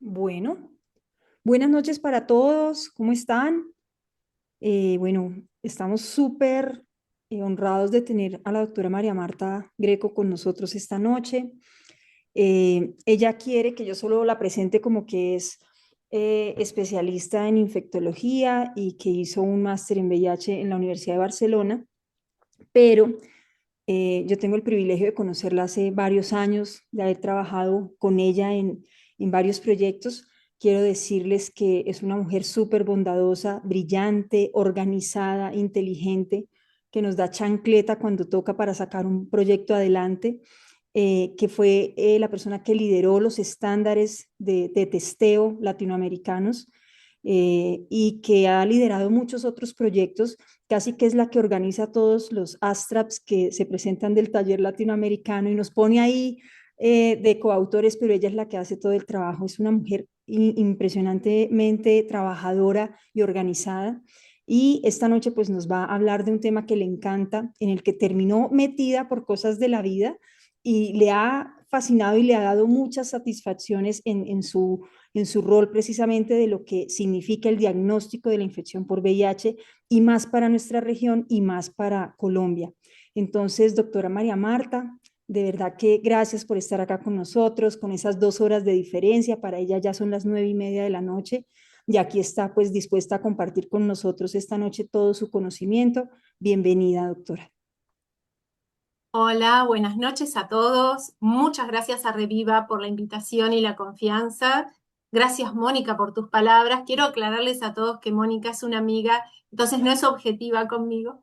Bueno, buenas noches para todos. ¿Cómo están? Bueno, estamos súper honrados de tener a la doctora María Marta Greco con nosotros esta noche. Ella quiere que yo solo la presente como que es especialista en infectología y que hizo un máster en VIH en la Universidad de Barcelona, pero yo tengo el privilegio de conocerla hace varios años, de haber trabajado con ella en varios proyectos. Quiero decirles que es una mujer súper bondadosa, brillante, organizada, inteligente, que nos da chancleta cuando toca para sacar un proyecto adelante, que fue la persona que lideró los estándares de testeo latinoamericanos, y que ha liderado muchos otros proyectos, casi que es la que organiza todos los ASTRAPs que se presentan del taller latinoamericano y nos pone ahí de coautores, pero ella es la que hace todo el trabajo. Es una mujer impresionantemente trabajadora y organizada. Y esta noche pues nos va a hablar de un tema que le encanta, en el que terminó metida por cosas de la vida y le ha fascinado y le ha dado muchas satisfacciones en su rol precisamente de lo que significa el diagnóstico de la infección por VIH y más para nuestra región y más para Colombia. Entonces, doctora María Marta, de verdad que gracias por estar acá con nosotros, con esas 2 horas de diferencia. Para ella ya son las 9:30 de la noche y aquí está pues dispuesta a compartir con nosotros esta noche todo su conocimiento. Bienvenida, doctora. Hola, buenas noches a todos. Muchas gracias a Reviva por la invitación y la confianza. Gracias, Mónica, por tus palabras. Quiero aclararles a todos que Mónica es una amiga, entonces no es objetiva conmigo.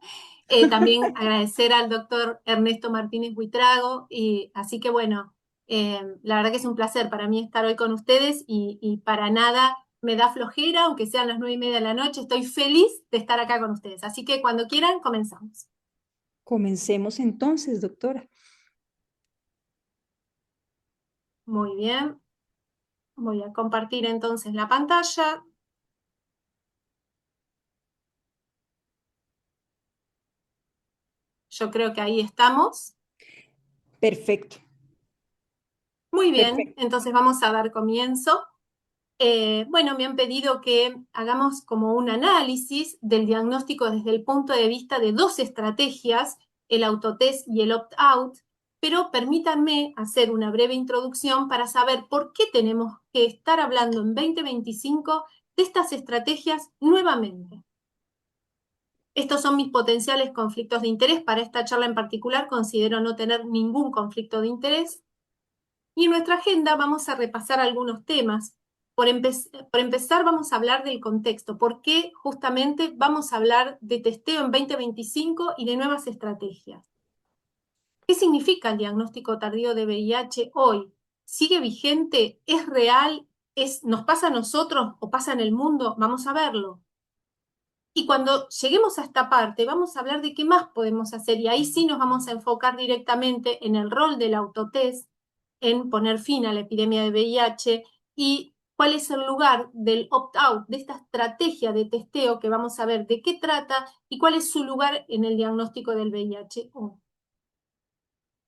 También agradecer al doctor Ernesto Martínez Buitrago. Y, así que bueno, la verdad que es un placer para mí estar hoy con ustedes y para nada me da flojera, aunque sean las 9:30 de la noche. Estoy feliz de estar acá con ustedes. Así que cuando quieran, comenzamos. Comencemos entonces, doctora. Muy bien. Voy a compartir entonces la pantalla. Yo creo que ahí estamos. Perfecto, Muy bien, perfecto. entonces vamos a dar comienzo. Bueno, me han pedido que hagamos como un análisis del diagnóstico desde el punto de vista de dos estrategias, el autotest y el opt-out, pero permítanme hacer una breve introducción para saber por qué tenemos que estar hablando en 2025 de estas estrategias nuevamente. Estos son mis potenciales conflictos de interés. Para esta charla en particular considero no tener ningún conflicto de interés. Y en nuestra agenda vamos a repasar algunos temas. Por empezar, vamos a hablar del contexto. ¿Por qué justamente vamos a hablar de testeo en 2025 y de nuevas estrategias? ¿Qué significa el diagnóstico tardío de VIH hoy? ¿Sigue vigente? ¿Es real? ¿Nos pasa a nosotros o pasa en el mundo? Vamos a verlo. Y cuando lleguemos a esta parte, vamos a hablar de qué más podemos hacer. Y ahí sí nos vamos a enfocar directamente en el rol del autotest, en poner fin a la epidemia de VIH y cuál es el lugar del opt-out, de esta estrategia de testeo que vamos a ver de qué trata y cuál es su lugar en el diagnóstico del VIH.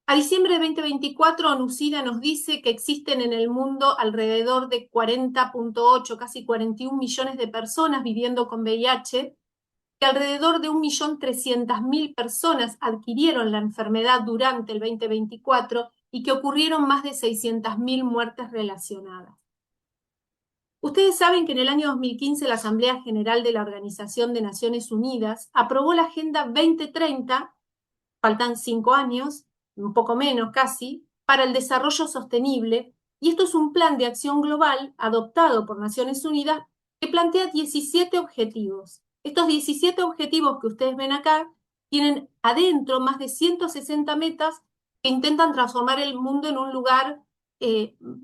A diciembre de 2024, ONUCIDA nos dice que existen en el mundo alrededor de 40,8, casi 41 millones de personas viviendo con VIH, que alrededor de 1.300.000 personas adquirieron la enfermedad durante el 2024 y que ocurrieron más de 600.000 muertes relacionadas. Ustedes saben que en el año 2015 la Asamblea General de la Organización de Naciones Unidas aprobó la Agenda 2030, faltan 5 años, un poco menos casi, para el desarrollo sostenible, y esto es un plan de acción global adoptado por Naciones Unidas que plantea 17 objetivos. Estos 17 objetivos que ustedes ven acá tienen adentro más de 160 metas que intentan transformar el mundo en un lugar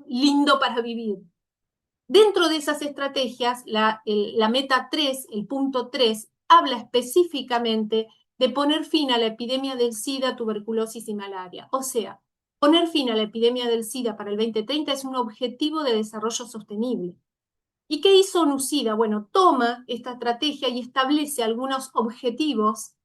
lindo para vivir. Dentro de esas estrategias, la meta 3, el punto 3, habla específicamente de poner fin a la epidemia del SIDA, tuberculosis y malaria. O sea, poner fin a la epidemia del SIDA para el 2030 es un objetivo de desarrollo sostenible. ¿Y qué hizo NUCIDA? Bueno, toma esta estrategia y establece algunos objetivos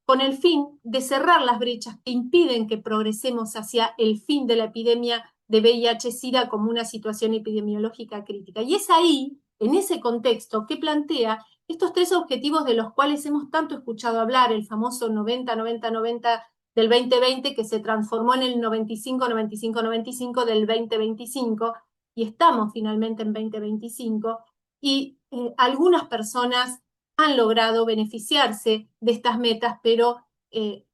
con el fin de cerrar las brechas que impiden que progresemos hacia el fin de la epidemia de VIH-Sida como una situación epidemiológica crítica. Y es ahí, en ese contexto, que plantea estos tres objetivos de los cuales hemos tanto escuchado hablar, el famoso 90-90-90 del 2020 que se transformó en el 95-95-95 del 2025, y estamos finalmente en 2025, y algunas personas han logrado beneficiarse de estas metas, pero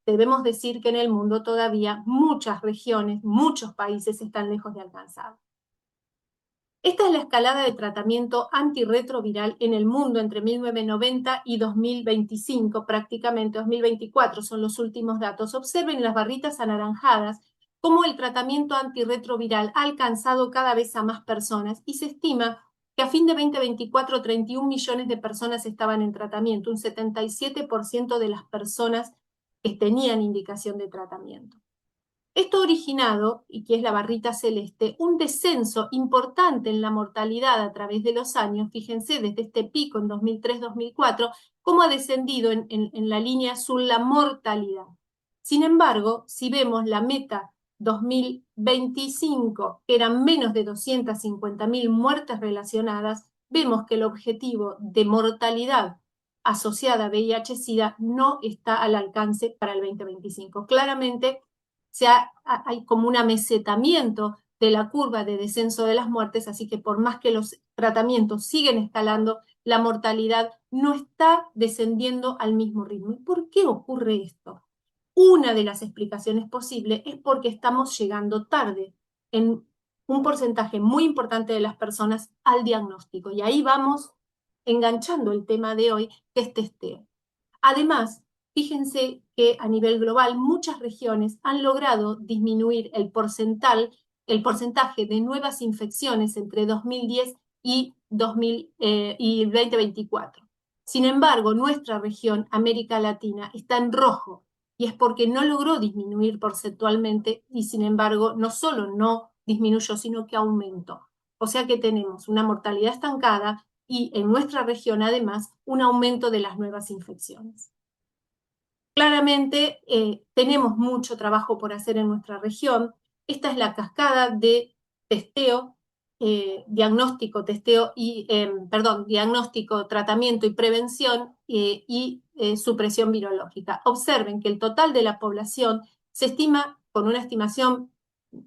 debemos decir que en el mundo todavía muchas regiones, muchos países están lejos de alcanzar. Esta es la escalada de tratamiento antirretroviral en el mundo entre 1990 y 2025, prácticamente 2024 son los últimos datos. Observen las barritas anaranjadas cómo el tratamiento antirretroviral ha alcanzado cada vez a más personas y se estima que a fin de 2024 31 millones de personas estaban en tratamiento, un 77% de las personas que tenían indicación de tratamiento. Esto ha originado, y que es la barrita celeste, un descenso importante en la mortalidad a través de los años. Fíjense, desde este pico en 2003-2004, cómo ha descendido en la línea azul la mortalidad. Sin embargo, si vemos la meta 2025, que eran menos de 250.000 muertes relacionadas, vemos que el objetivo de mortalidad asociada a VIH-Sida no está al alcance para el 2025. Claramente, hay como un amesetamiento de la curva de descenso de las muertes, así que por más que los tratamientos siguen escalando, la mortalidad no está descendiendo al mismo ritmo. ¿Y por qué ocurre esto? Una de las explicaciones posibles es porque estamos llegando tarde en un porcentaje muy importante de las personas al diagnóstico. Y ahí vamos enganchando el tema de hoy, que es testeo. Además, fíjense que a nivel global muchas regiones han logrado disminuir el porcentaje de nuevas infecciones entre 2010 y 2024. Sin embargo, nuestra región, América Latina, está en rojo y es porque no logró disminuir porcentualmente y sin embargo no solo no disminuyó, sino que aumentó. O sea que tenemos una mortalidad estancada y en nuestra región además un aumento de las nuevas infecciones. Claramente tenemos mucho trabajo por hacer en nuestra región. Esta es la cascada de testeo, diagnóstico, diagnóstico, tratamiento y prevención y supresión virológica. Observen que el total de la población se estima, con una estimación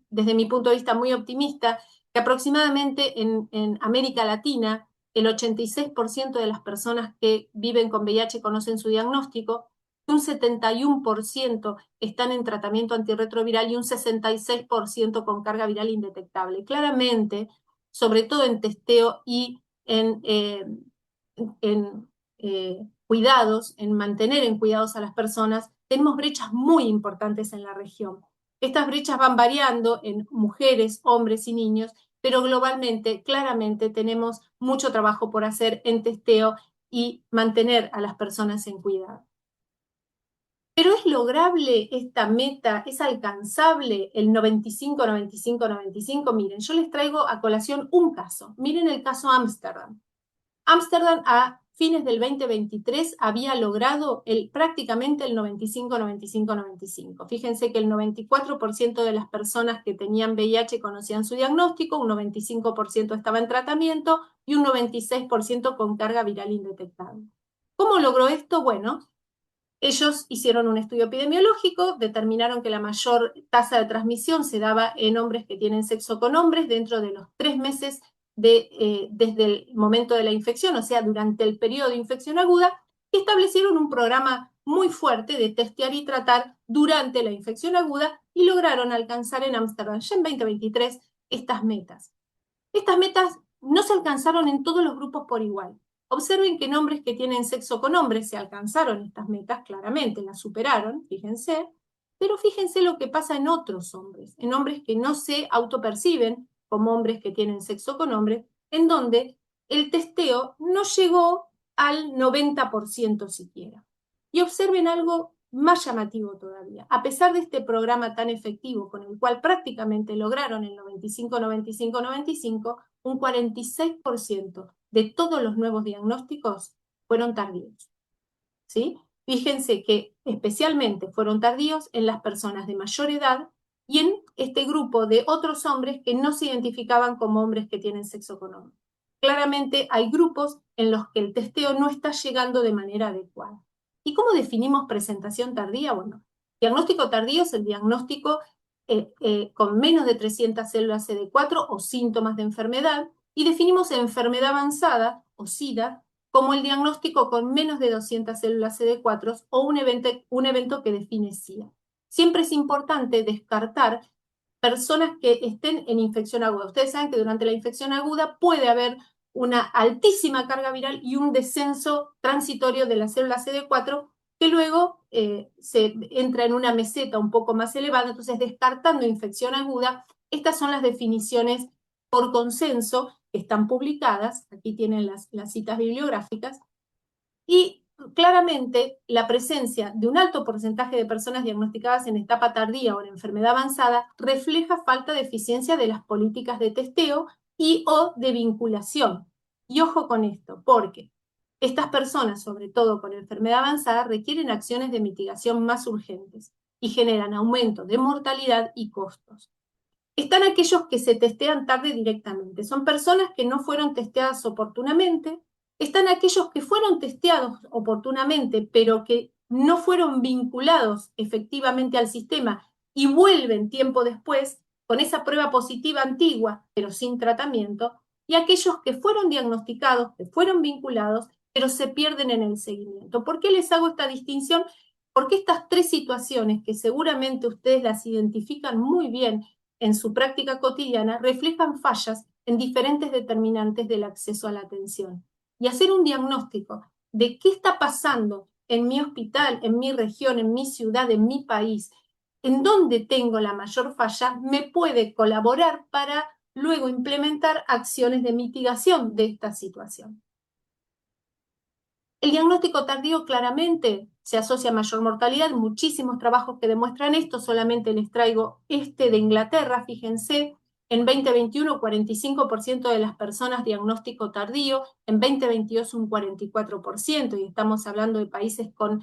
desde mi punto de vista muy optimista, que aproximadamente en América Latina el 86% de las personas que viven con VIH conocen su diagnóstico, un 71% están en tratamiento antirretroviral y un 66% con carga viral indetectable. Claramente, sobre todo en testeo y en cuidados, en mantener en cuidados a las personas, tenemos brechas muy importantes en la región. Estas brechas van variando en mujeres, hombres y niños, pero globalmente, claramente, tenemos mucho trabajo por hacer en testeo y mantener a las personas en cuidado. Pero ¿es lograble esta meta? ¿Es alcanzable el 95-95-95? Miren, yo les traigo a colación un caso. Miren el caso Ámsterdam. Ámsterdam a fines del 2023 había logrado prácticamente el 95-95-95. Fíjense que el 94% de las personas que tenían VIH conocían su diagnóstico, un 95% estaba en tratamiento y un 96% con carga viral indetectable. ¿Cómo logró esto? Bueno, ellos hicieron un estudio epidemiológico, determinaron que la mayor tasa de transmisión se daba en hombres que tienen sexo con hombres dentro de los 3 meses desde el momento de la infección, o sea, durante el periodo de infección aguda, y establecieron un programa muy fuerte de testear y tratar durante la infección aguda y lograron alcanzar en Ámsterdam ya en 2023 estas metas. Estas metas no se alcanzaron en todos los grupos por igual. Observen que en hombres que tienen sexo con hombres se alcanzaron estas metas, claramente las superaron, fíjense, pero fíjense lo que pasa en otros hombres, en hombres que no se autoperciben como hombres que tienen sexo con hombres, en donde el testeo no llegó al 90% siquiera. Y observen algo más llamativo todavía. A pesar de este programa tan efectivo con el cual prácticamente lograron el 95-95-95, un 46% de todos los nuevos diagnósticos fueron tardíos. ¿Sí? Fíjense que especialmente fueron tardíos en las personas de mayor edad y en este grupo de otros hombres que no se identificaban como hombres que tienen sexo con hombres. Claramente hay grupos en los que el testeo no está llegando de manera adecuada. ¿Y cómo definimos presentación tardía? Bueno, diagnóstico tardío es el diagnóstico con menos de 300 células CD4 o síntomas de enfermedad, y definimos enfermedad avanzada o SIDA como el diagnóstico con menos de 200 células CD4 o un evento que define SIDA. Siempre es importante descartar personas que estén en infección aguda. Ustedes saben que durante la infección aguda puede haber una altísima carga viral y un descenso transitorio de la célula CD4 que luego se entra en una meseta un poco más elevada. Entonces, descartando infección aguda, estas son las definiciones por consenso que están publicadas. Aquí tienen las citas bibliográficas. Y claramente la presencia de un alto porcentaje de personas diagnosticadas en etapa tardía o en enfermedad avanzada refleja falta de eficiencia de las políticas de testeo y o de vinculación. Y ojo con esto, porque estas personas, sobre todo con enfermedad avanzada, requieren acciones de mitigación más urgentes y generan aumento de mortalidad y costos. Están aquellos que se testean tarde directamente. Son personas que no fueron testeadas oportunamente. Están aquellos que fueron testeados oportunamente, pero que no fueron vinculados efectivamente al sistema y vuelven tiempo después con esa prueba positiva antigua, pero sin tratamiento. Y aquellos que fueron diagnosticados, que fueron vinculados, pero se pierden en el seguimiento. ¿Por qué les hago esta distinción? Porque estas tres situaciones, que seguramente ustedes las identifican muy bien en su práctica cotidiana, reflejan fallas en diferentes determinantes del acceso a la atención. Y hacer un diagnóstico de qué está pasando en mi hospital, en mi región, en mi ciudad, en mi país, en dónde tengo la mayor falla, me puede colaborar para luego implementar acciones de mitigación de esta situación. El diagnóstico tardío claramente se asocia a mayor mortalidad, muchísimos trabajos que demuestran esto, solamente les traigo este de Inglaterra, fíjense, en 2021 45% de las personas diagnóstico tardío, en 2022 un 44%, y estamos hablando de países con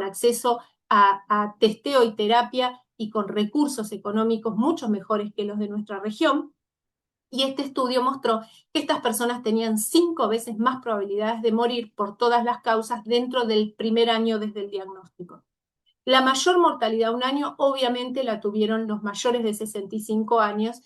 acceso a testeo y terapia y con recursos económicos mucho mejores que los de nuestra región. Y este estudio mostró que estas personas tenían 5 veces más probabilidades de morir por todas las causas dentro del primer año desde el diagnóstico. La mayor mortalidad un año obviamente la tuvieron los mayores de 65 años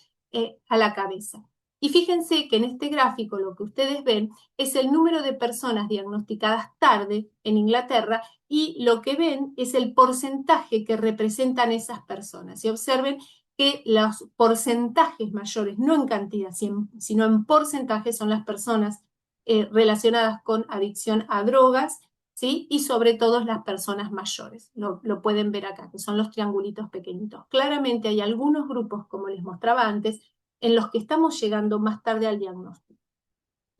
a la cabeza. Y fíjense que en este gráfico lo que ustedes ven es el número de personas diagnosticadas tarde en Inglaterra, y lo que ven es el porcentaje que representan esas personas. Y observen que los porcentajes mayores, no en cantidad, sino en porcentaje, son las personas relacionadas con adicción a drogas, ¿sí? Y sobre todo las personas mayores. Lo pueden ver acá, que son los triangulitos pequeñitos. Claramente hay algunos grupos, como les mostraba antes, en los que estamos llegando más tarde al diagnóstico.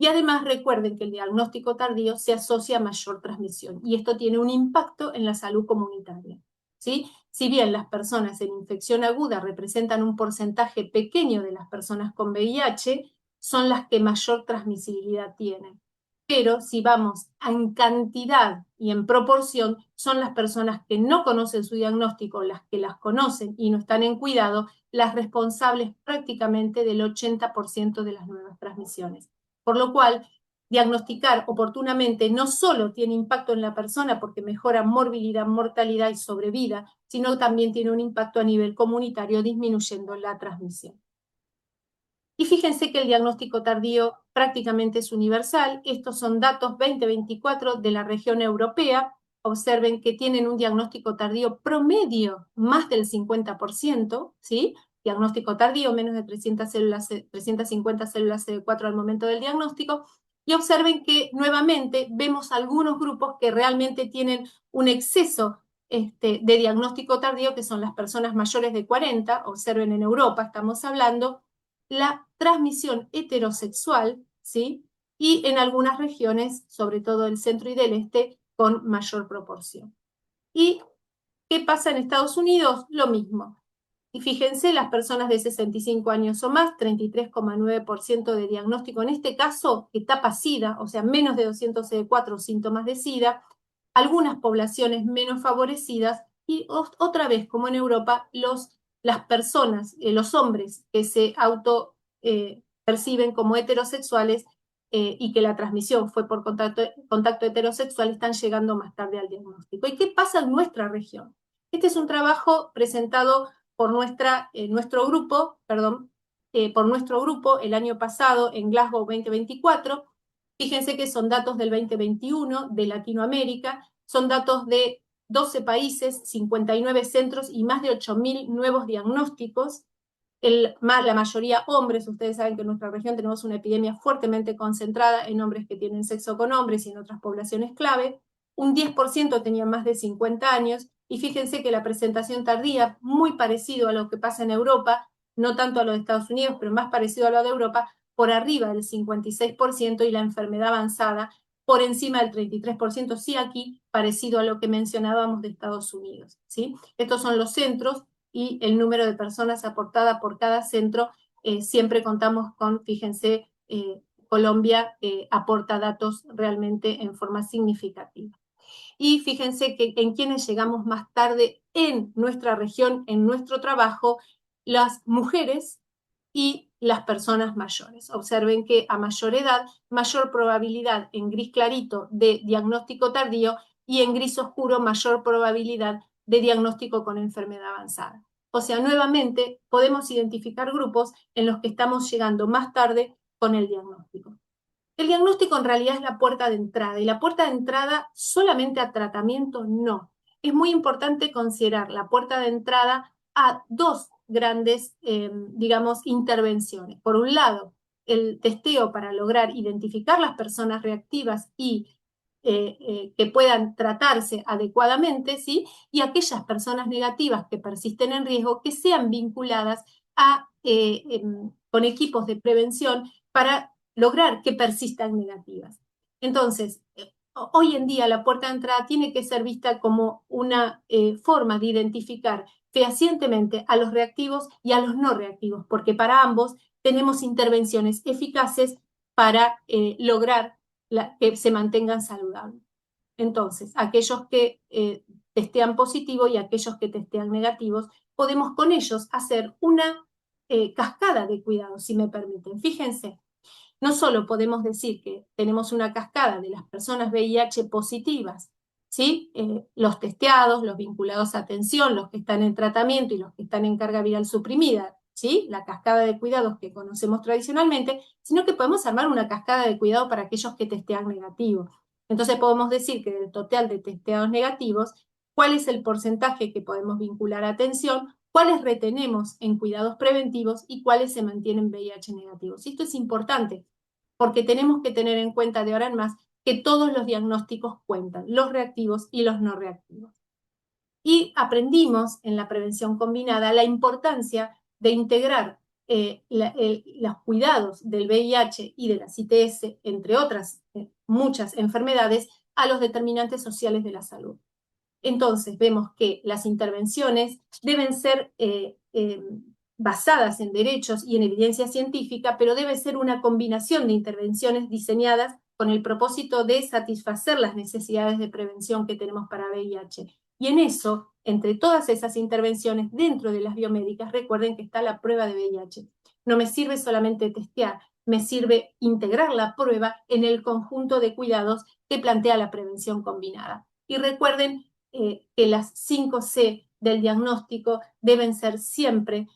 Y además recuerden que el diagnóstico tardío se asocia a mayor transmisión, y esto tiene un impacto en la salud comunitaria, ¿sí? Si bien las personas en infección aguda representan un porcentaje pequeño de las personas con VIH, son las que mayor transmisibilidad tienen. Pero si vamos en cantidad y en proporción, son las personas que no conocen su diagnóstico, las que las conocen y no están en cuidado, las responsables prácticamente del 80% de las nuevas transmisiones. Por lo cual, diagnosticar oportunamente no solo tiene impacto en la persona porque mejora morbilidad, mortalidad y sobrevida, sino también tiene un impacto a nivel comunitario disminuyendo la transmisión. Y fíjense que el diagnóstico tardío prácticamente es universal. Estos son datos 2024 de la región europea. Observen que tienen un diagnóstico tardío promedio más del 50%, ¿sí? Diagnóstico tardío, menos de 350 células CD4 al momento del diagnóstico. Y observen que nuevamente vemos algunos grupos que realmente tienen un exceso de diagnóstico tardío, que son las personas mayores de 40. Observen, en Europa estamos hablando la transmisión heterosexual, ¿sí? Y en algunas regiones, sobre todo el centro y del este, con mayor proporción. ¿Y qué pasa en Estados Unidos? Lo mismo. Y fíjense, las personas de 65 años o más, 33,9% de diagnóstico, en este caso, etapa SIDA, o sea, menos de 204 síntomas de SIDA, algunas poblaciones menos favorecidas, y otra vez, como en Europa, los las personas, los hombres que se auto perciben como heterosexuales y que la transmisión fue por contacto heterosexual están llegando más tarde al diagnóstico. ¿Y qué pasa en nuestra región? Este es un trabajo presentado por nuestro grupo, perdón, por nuestro grupo el año pasado en Glasgow 2024. Fíjense que son datos del 2021 de Latinoamérica, son datos de 12 países, 59 centros y más de 8.000 nuevos diagnósticos, la mayoría hombres. Ustedes saben que en nuestra región tenemos una epidemia fuertemente concentrada en hombres que tienen sexo con hombres y en otras poblaciones clave. Un 10% tenía más de 50 años, y fíjense que la presentación tardía, muy parecido a lo que pasa en Europa, no tanto a lo de Estados Unidos, pero más parecido a lo de Europa, por arriba del 56%, y la enfermedad avanzada por encima del 33%, sí aquí, parecido a lo que mencionábamos de Estados Unidos, ¿sí? Estos son los centros y el número de personas aportada por cada centro. Siempre contamos con, fíjense, Colombia aporta datos realmente en forma significativa. Y fíjense que en quienes llegamos más tarde en nuestra región, en nuestro trabajo, las mujeres y las personas mayores. Observen que a mayor edad, mayor probabilidad en gris clarito de diagnóstico tardío, y en gris oscuro mayor probabilidad de diagnóstico con enfermedad avanzada. O sea, nuevamente podemos identificar grupos en los que estamos llegando más tarde con el diagnóstico. El diagnóstico en realidad es la puerta de entrada, y la puerta de entrada solamente a tratamiento no. Es muy importante considerar la puerta de entrada a dos grandes, digamos, intervenciones. Por un lado, el testeo para lograr identificar las personas reactivas y que puedan tratarse adecuadamente, ¿sí? Y aquellas personas negativas que persisten en riesgo, que sean vinculadas con equipos de prevención para lograr que persistan negativas. Entonces, hoy en día la puerta de entrada tiene que ser vista como una forma de identificar fehacientemente a los reactivos y a los no reactivos, porque para ambos tenemos intervenciones eficaces para lograr que se mantengan saludables. Entonces, aquellos que testean positivo y aquellos que testean negativos, podemos con ellos hacer una cascada de cuidados, si me permiten. Fíjense, no solo podemos decir que tenemos una cascada de las personas VIH positivas, ¿sí? Los testeados, los vinculados a atención, los que están en tratamiento y los que están en carga viral suprimida, ¿sí? La cascada de cuidados que conocemos tradicionalmente, sino que podemos armar una cascada de cuidado para aquellos que testean negativo. Entonces podemos decir que del total de testeados negativos, ¿cuál es el porcentaje que podemos vincular a atención? ¿Cuáles retenemos en cuidados preventivos y cuáles se mantienen VIH negativos? Y esto es importante porque tenemos que tener en cuenta de ahora en más que todos los diagnósticos cuentan, los reactivos y los no reactivos. Y aprendimos en la prevención combinada la importancia de integrar los cuidados del VIH y de la ITS, entre otras muchas enfermedades, a los determinantes sociales de la salud. Entonces vemos que las intervenciones deben ser basadas en derechos y en evidencia científica, pero debe ser una combinación de intervenciones diseñadas con el propósito de satisfacer las necesidades de prevención que tenemos para VIH. Y en eso, entre todas esas intervenciones dentro de las biomédicas, recuerden que está la prueba de VIH. No me sirve solamente testear, me sirve integrar la prueba en el conjunto de cuidados que plantea la prevención combinada. Y recuerden que las 5C del diagnóstico deben ser siempre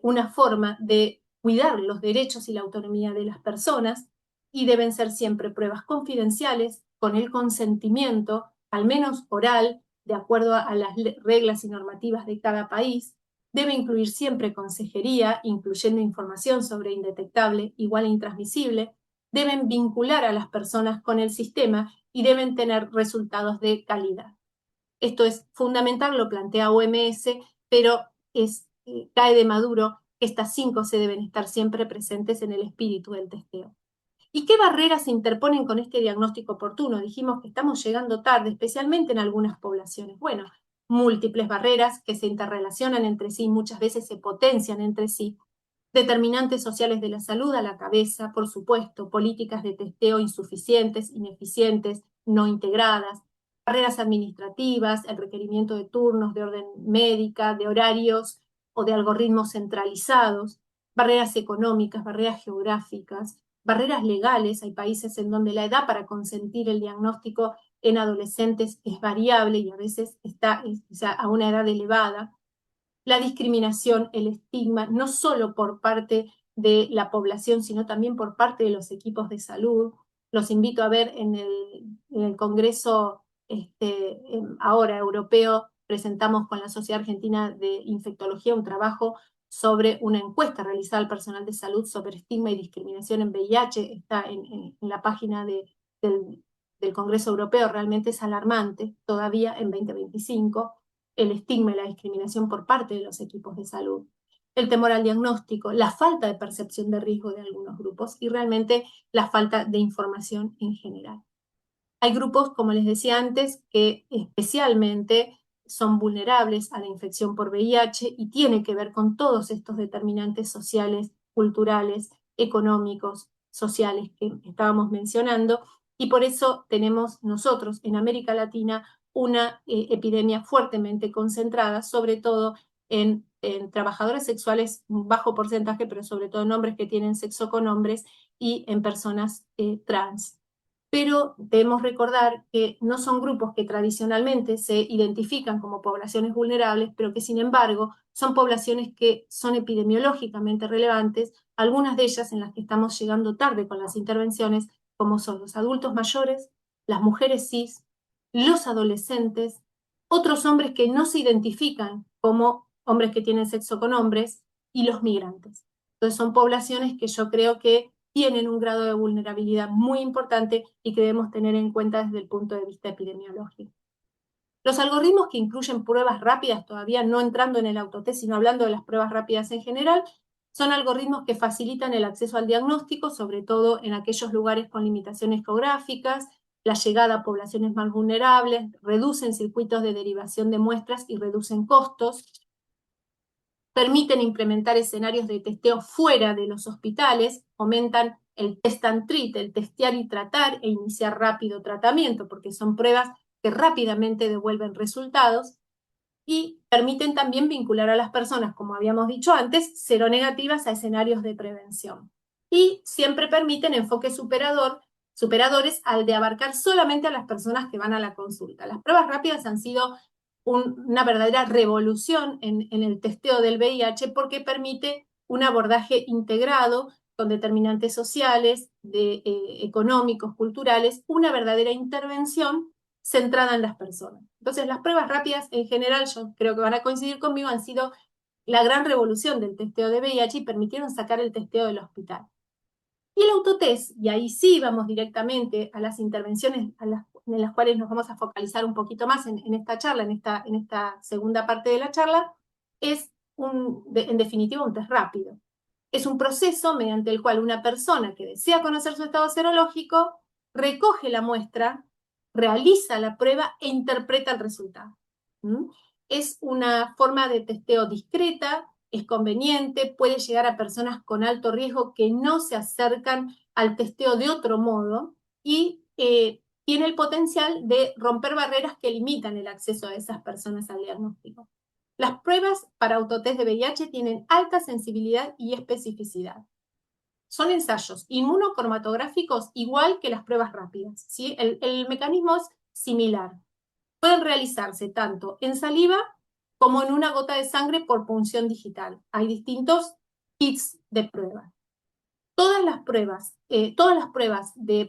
una forma de cuidar los derechos y la autonomía de las personas, y deben ser siempre pruebas confidenciales, con el consentimiento, al menos oral, de acuerdo a las reglas y normativas de cada país. Debe incluir siempre consejería, incluyendo información sobre indetectable igual a intransmisible. Deben vincular a las personas con el sistema y deben tener resultados de calidad. Esto es fundamental, lo plantea OMS, pero cae de maduro que estas 5 se deben estar siempre presentes en el espíritu del testeo. ¿Y qué barreras se interponen con este diagnóstico oportuno? Dijimos que estamos llegando tarde, especialmente en algunas poblaciones. Bueno, múltiples barreras que se interrelacionan entre sí, muchas veces se potencian entre sí. Determinantes sociales de la salud a la cabeza, por supuesto, políticas de testeo insuficientes, ineficientes, no integradas, barreras administrativas, el requerimiento de turnos de orden médica, de horarios o de algoritmos centralizados, barreras económicas, barreras geográficas, barreras legales. Hay países en donde la edad para consentir el diagnóstico en adolescentes es variable y a veces está, o sea, a una edad elevada. La discriminación, el estigma, no solo por parte de la población, sino también por parte de los equipos de salud. Los invito a ver en el Congreso ahora europeo, presentamos con la Sociedad Argentina de Infectología un trabajo sobre una encuesta realizada al personal de salud sobre estigma y discriminación en VIH. Está en la página del Congreso Europeo. Realmente es alarmante todavía en 2025 el estigma y la discriminación por parte de los equipos de salud, el temor al diagnóstico, la falta de percepción de riesgo de algunos grupos y realmente la falta de información en general. Hay grupos, como les decía antes, que especialmente son vulnerables a la infección por VIH y tiene que ver con todos estos determinantes sociales, culturales, económicos, sociales que estábamos mencionando, y por eso tenemos nosotros en América Latina una epidemia fuertemente concentrada, sobre todo en trabajadores sexuales, un bajo porcentaje, pero sobre todo en hombres que tienen sexo con hombres y en personas trans. Pero debemos recordar que no son grupos que tradicionalmente se identifican como poblaciones vulnerables, pero que sin embargo son poblaciones que son epidemiológicamente relevantes, algunas de ellas en las que estamos llegando tarde con las intervenciones, como son los adultos mayores, las mujeres cis, los adolescentes, otros hombres que no se identifican como hombres que tienen sexo con hombres y los migrantes. Entonces son poblaciones que yo creo que tienen un grado de vulnerabilidad muy importante y que debemos tener en cuenta desde el punto de vista epidemiológico. Los algoritmos que incluyen pruebas rápidas, todavía no entrando en el autotest, sino hablando de las pruebas rápidas en general, son algoritmos que facilitan el acceso al diagnóstico, sobre todo en aquellos lugares con limitaciones geográficas, la llegada a poblaciones más vulnerables, reducen circuitos de derivación de muestras y reducen costos, permiten implementar escenarios de testeo fuera de los hospitales, fomentan el test and treat, el testear y tratar e iniciar rápido tratamiento, porque son pruebas que rápidamente devuelven resultados, y permiten también vincular a las personas, como habíamos dicho antes, seronegativas a escenarios de prevención. Y siempre permiten enfoque superadores al de abarcar solamente a las personas que van a la consulta. Las pruebas rápidas han sido una verdadera revolución en el testeo del VIH porque permite un abordaje integrado con determinantes sociales, económicos, culturales, una verdadera intervención centrada en las personas. Entonces, las pruebas rápidas en general, yo creo que van a coincidir conmigo, han sido la gran revolución del testeo de VIH y permitieron sacar el testeo del hospital. Y el autotest, y ahí sí vamos directamente a las intervenciones en las cuales nos vamos a focalizar un poquito más en esta charla, en esta segunda parte de la charla, es en definitiva un test rápido. Es un proceso mediante el cual una persona que desea conocer su estado serológico recoge la muestra, realiza la prueba e interpreta el resultado. Es una forma de testeo discreta, es conveniente, puede llegar a personas con alto riesgo que no se acercan al testeo de otro modo y tiene el potencial de romper barreras que limitan el acceso de esas personas al diagnóstico. Las pruebas para autotest de VIH tienen alta sensibilidad y especificidad. Son ensayos inmunocromatográficos igual que las pruebas rápidas, ¿sí? El mecanismo es similar. Pueden realizarse tanto en saliva como en una gota de sangre por punción digital. Hay distintos kits de prueba. Todas las pruebas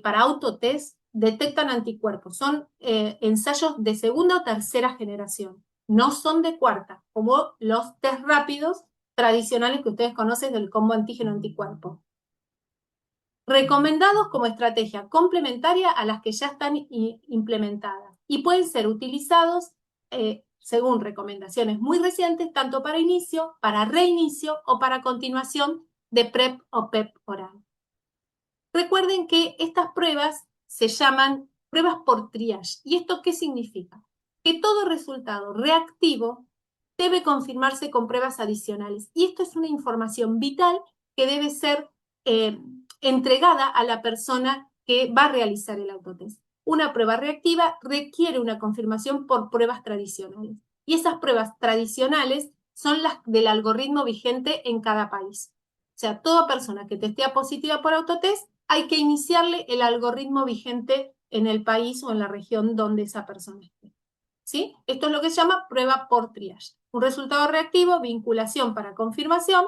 para autotest detectan anticuerpos. Son ensayos de segunda o tercera generación. No son de cuarta, como los test rápidos tradicionales que ustedes conocen del combo antígeno-anticuerpo. Recomendados como estrategia complementaria a las que ya están implementadas y pueden ser utilizados según recomendaciones muy recientes, tanto para inicio, para reinicio o para continuación de PrEP o PEP oral. Recuerden que estas pruebas se llaman pruebas por triage. ¿Y esto qué significa? Que todo resultado reactivo debe confirmarse con pruebas adicionales. Y esto es una información vital que debe ser entregada a la persona que va a realizar el autotest. Una prueba reactiva requiere una confirmación por pruebas tradicionales. Y esas pruebas tradicionales son las del algoritmo vigente en cada país. O sea, toda persona que testea positiva por autotest, hay que iniciarle el algoritmo vigente en el país o en la región donde esa persona esté. ¿Sí? Esto es lo que se llama prueba por triage. Un resultado reactivo, vinculación para confirmación,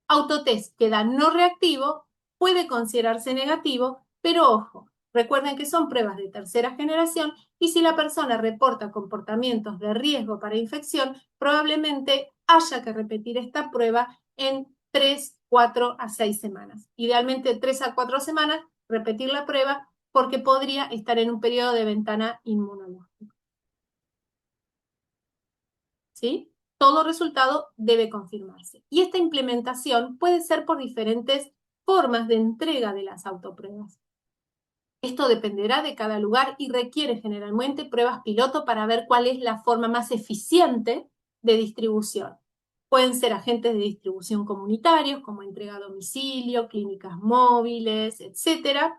autotest queda no reactivo, puede considerarse negativo, pero ojo, recuerden que son pruebas de tercera generación y si la persona reporta comportamientos de riesgo para infección, probablemente haya que repetir esta prueba en 3, 4 a 6 semanas. Idealmente 3 a 4 semanas repetir la prueba porque podría estar en un periodo de ventana inmunológica. ¿Sí? Todo resultado debe confirmarse. Y esta implementación puede ser por diferentes formas de entrega de las autopruebas. Esto dependerá de cada lugar y requiere generalmente pruebas piloto para ver cuál es la forma más eficiente de distribución. Pueden ser agentes de distribución comunitarios, como entrega a domicilio, clínicas móviles, etc.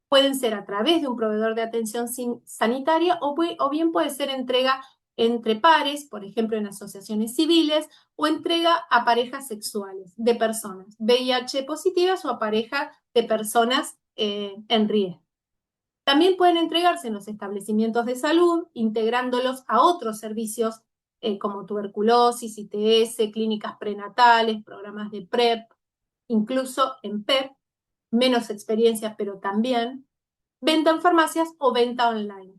Pueden ser a través de un proveedor de atención sanitaria o bien puede ser entrega entre pares, por ejemplo en asociaciones civiles, o entrega a parejas sexuales de personas VIH positivas o a parejas de personas en riesgo. También pueden entregarse en los establecimientos de salud, integrándolos a otros servicios como tuberculosis, ITS, clínicas prenatales, programas de PrEP, incluso en PEP, menos experiencia, pero también, venta en farmacias o venta online.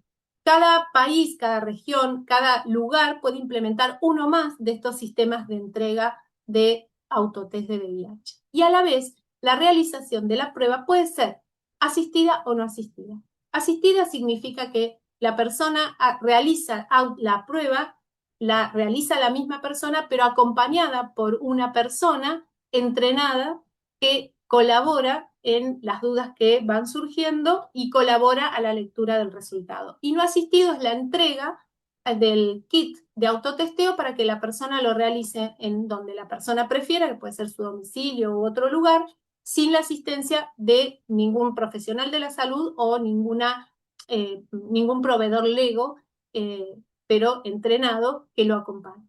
Cada país, cada región, cada lugar puede implementar uno más de estos sistemas de entrega de autotest de VIH. Y a la vez, la realización de la prueba puede ser asistida o no asistida. Asistida significa que la persona realiza la prueba, la realiza la misma persona, pero acompañada por una persona entrenada que colabora en las dudas que van surgiendo y colabora a la lectura del resultado. Y no asistido es la entrega del kit de autotesteo para que la persona lo realice en donde la persona prefiera, que puede ser su domicilio u otro lugar, sin la asistencia de ningún profesional de la salud o ningún proveedor lego, pero entrenado que lo acompañe.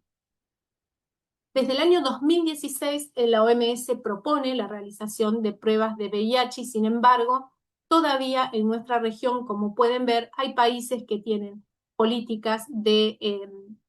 Desde el año 2016, la OMS propone la realización de pruebas de VIH y, sin embargo, todavía en nuestra región, como pueden ver, hay países que tienen políticas de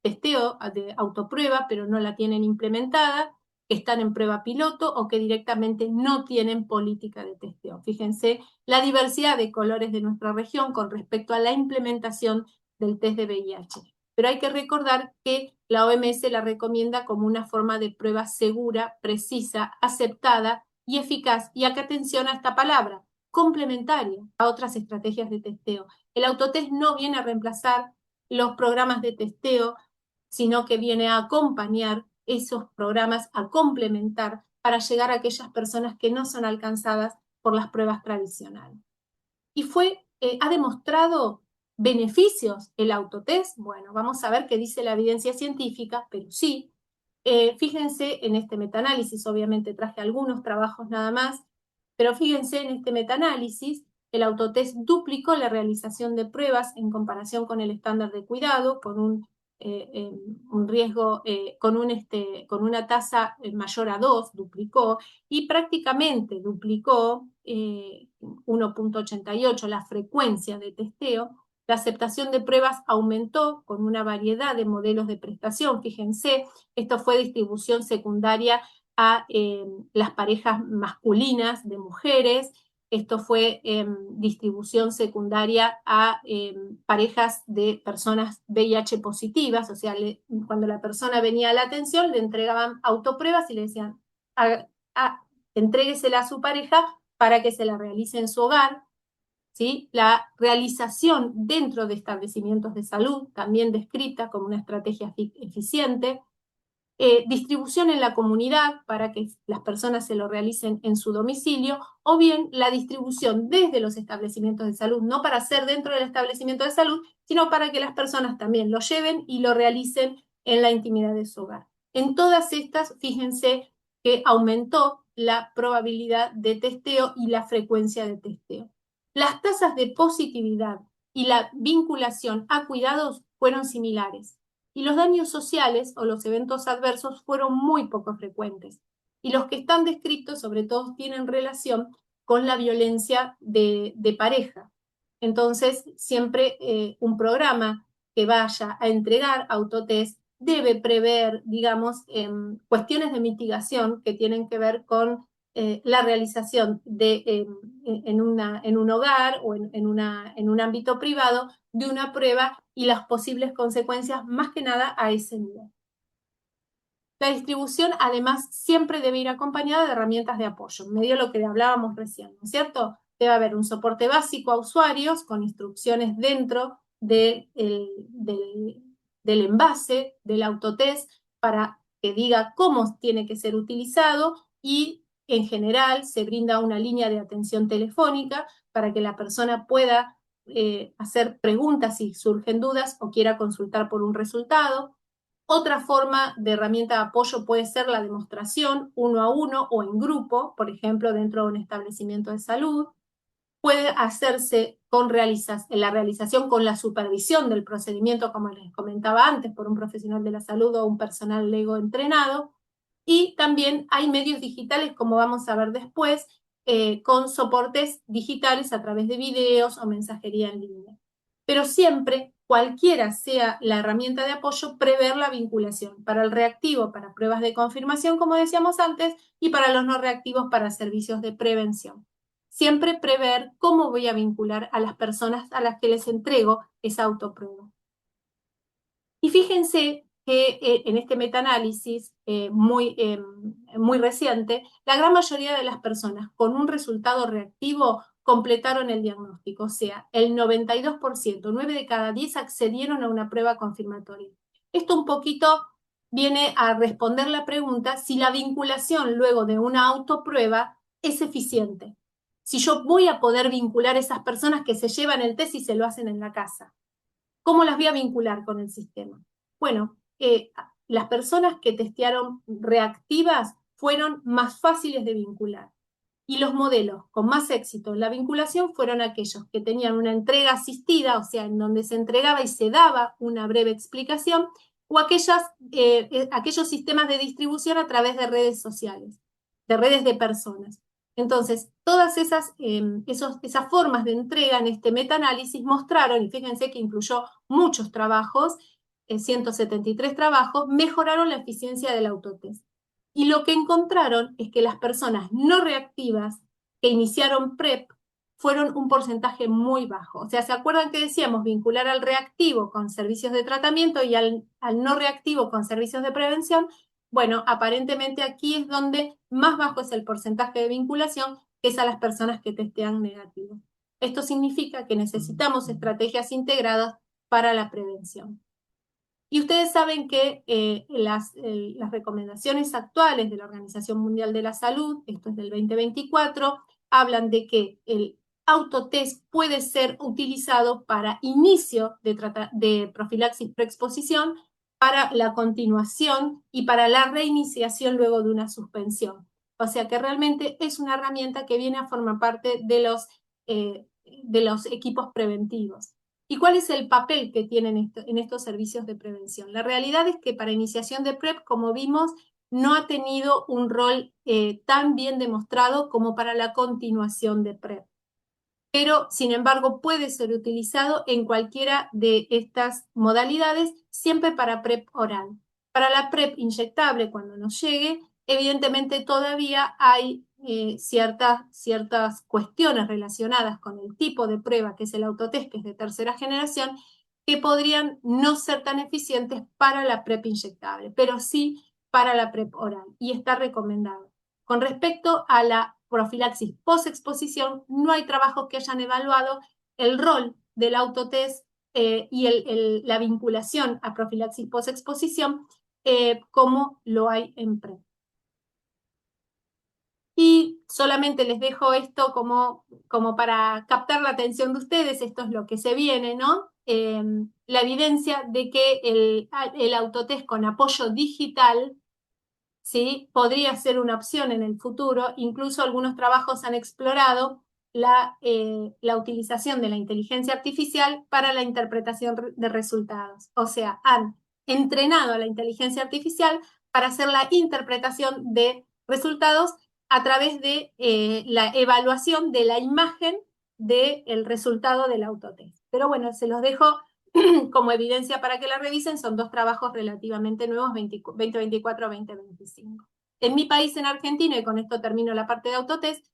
testeo, de autoprueba, pero no la tienen implementada, que están en prueba piloto o que directamente no tienen política de testeo. Fíjense la diversidad de colores de nuestra región con respecto a la implementación del test de VIH. Pero hay que recordar que la OMS la recomienda como una forma de prueba segura, precisa, aceptada y eficaz. Y acá atención a esta palabra, complementaria a otras estrategias de testeo. El autotest no viene a reemplazar los programas de testeo, sino que viene a acompañar esos programas, a complementar para llegar a aquellas personas que no son alcanzadas por las pruebas tradicionales. Y ha demostrado beneficios el autotest. Bueno, vamos a ver qué dice la evidencia científica, pero sí. Fíjense en este metaanálisis, obviamente traje algunos trabajos nada más, pero fíjense en este metaanálisis, el autotest duplicó la realización de pruebas en comparación con el estándar de cuidado, con un riesgo, con una tasa mayor a 2, duplicó, y prácticamente duplicó 1.88 la frecuencia de testeo. La aceptación de pruebas aumentó con una variedad de modelos de prestación. Fíjense, esto fue distribución secundaria a las parejas masculinas de mujeres. Esto fue distribución secundaria a parejas de personas VIH positivas, o sea, cuando la persona venía a la atención le entregaban autopruebas y le decían, entréguesela a su pareja para que se la realice en su hogar. ¿Sí? La realización dentro de establecimientos de salud, también descrita como una estrategia eficiente. Distribución en la comunidad para que las personas se lo realicen en su domicilio, o bien la distribución desde los establecimientos de salud, no para hacer dentro del establecimiento de salud, sino para que las personas también lo lleven y lo realicen en la intimidad de su hogar. En todas estas, fíjense que aumentó la probabilidad de testeo y la frecuencia de testeo. Las tasas de positividad y la vinculación a cuidados fueron similares. y los daños sociales o los eventos adversos fueron muy poco frecuentes. Y los que están descritos, sobre todo, tienen relación con la violencia de pareja. Entonces, siempre un programa que vaya a entregar autotest debe prever, digamos, cuestiones de mitigación que tienen que ver con la realización en un hogar o en un ámbito privado de una prueba y las posibles consecuencias más que nada a ese nivel. La distribución, además, siempre debe ir acompañada de herramientas de apoyo, medio lo que hablábamos recién, ¿no es cierto? Debe haber un soporte básico a usuarios con instrucciones dentro del envase, del autotest, para que diga cómo tiene que ser utilizado y en general se brinda una línea de atención telefónica para que la persona pueda hacer preguntas si surgen dudas o quiera consultar por un resultado. Otra forma de herramienta de apoyo puede ser la demostración uno a uno o en grupo, por ejemplo, dentro de un establecimiento de salud. Puede hacerse la realización con la supervisión del procedimiento, como les comentaba antes, por un profesional de la salud o un personal lego entrenado. Y también hay medios digitales, como vamos a ver después, con soportes digitales a través de videos o mensajería en línea. Pero siempre, cualquiera sea la herramienta de apoyo, prever la vinculación para el reactivo, para pruebas de confirmación, como decíamos antes, y para los no reactivos, para servicios de prevención. Siempre prever cómo voy a vincular a las personas a las que les entrego esa autoprueba. Y fíjense que en este metaanálisis muy reciente, la gran mayoría de las personas con un resultado reactivo completaron el diagnóstico, o sea, el 92%, 9 de cada 10 accedieron a una prueba confirmatoria. Esto un poquito viene a responder la pregunta si la vinculación luego de una autoprueba es eficiente. Si yo voy a poder vincular a esas personas que se llevan el test y se lo hacen en la casa. ¿Cómo las voy a vincular con el sistema? Bueno, las personas que testearon reactivas fueron más fáciles de vincular. Y los modelos con más éxito en la vinculación fueron aquellos que tenían una entrega asistida, o sea, en donde se entregaba y se daba una breve explicación, o aquellos sistemas de distribución a través de redes sociales, de redes de personas. Entonces, todas esas formas de entrega en este metaanálisis mostraron, y fíjense que incluyó muchos trabajos, 173 trabajos, mejoraron la eficiencia del autotest. Y lo que encontraron es que las personas no reactivas que iniciaron PrEP fueron un porcentaje muy bajo. O sea, ¿se acuerdan que decíamos vincular al reactivo con servicios de tratamiento y al no reactivo con servicios de prevención? Bueno, aparentemente aquí es donde más bajo es el porcentaje de vinculación, que es a las personas que testean negativo. Esto significa que necesitamos estrategias integradas para la prevención. Y ustedes saben que las recomendaciones actuales de la Organización Mundial de la Salud, esto es del 2024, hablan de que el autotest puede ser utilizado para inicio de profilaxis preexposición, para la continuación y para la reiniciación luego de una suspensión. O sea que realmente es una herramienta que viene a formar parte de los equipos preventivos. ¿Y cuál es el papel que tienen en estos servicios de prevención? La realidad es que para iniciación de PrEP, como vimos, no ha tenido un rol tan bien demostrado como para la continuación de PrEP. Pero, sin embargo, puede ser utilizado en cualquiera de estas modalidades, siempre para PrEP oral. Para la PrEP inyectable, cuando nos llegue, evidentemente todavía hay ciertas cuestiones relacionadas con el tipo de prueba, que es el autotest, que es de tercera generación, que podrían no ser tan eficientes para la PrEP inyectable, pero sí para la PrEP oral, y está recomendado. Con respecto a la profilaxis post-exposición, no hay trabajos que hayan evaluado el rol del autotest y la vinculación a profilaxis post-exposición como lo hay en PrEP. Y solamente les dejo esto como para captar la atención de ustedes, esto es lo que se viene, ¿no? La evidencia de que el autotest con apoyo digital, ¿sí?, podría ser una opción en el futuro. Incluso algunos trabajos han explorado la utilización de la inteligencia artificial para la interpretación de resultados. O sea, han entrenado a la inteligencia artificial para hacer la interpretación de resultados a través de la evaluación de la imagen del resultado del autotest. Pero bueno, se los dejo como evidencia para que la revisen. Son dos trabajos relativamente nuevos, 2024-2025. En mi país, en Argentina, y con esto termino la parte de autotest,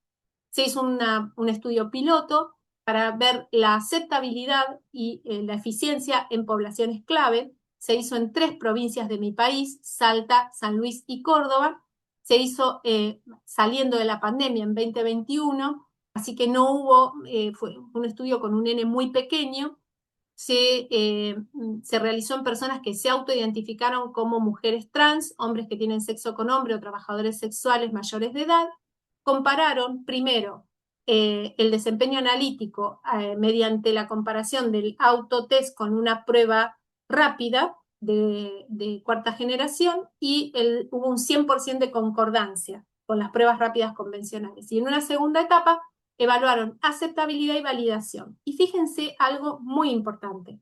se hizo un estudio piloto para ver la aceptabilidad y la eficiencia en poblaciones clave. Se hizo en 3 provincias de mi país, Salta, San Luis y Córdoba. Se hizo saliendo de la pandemia en 2021, así que no hubo, fue un estudio con un N muy pequeño. Se realizó en personas que se autoidentificaron como mujeres trans, hombres que tienen sexo con hombre o trabajadores sexuales mayores de edad. Compararon primero el desempeño analítico mediante la comparación del autotest con una prueba rápida de cuarta generación y hubo un 100% de concordancia con las pruebas rápidas convencionales. Y en una segunda etapa evaluaron aceptabilidad y validación. Y fíjense algo muy importante.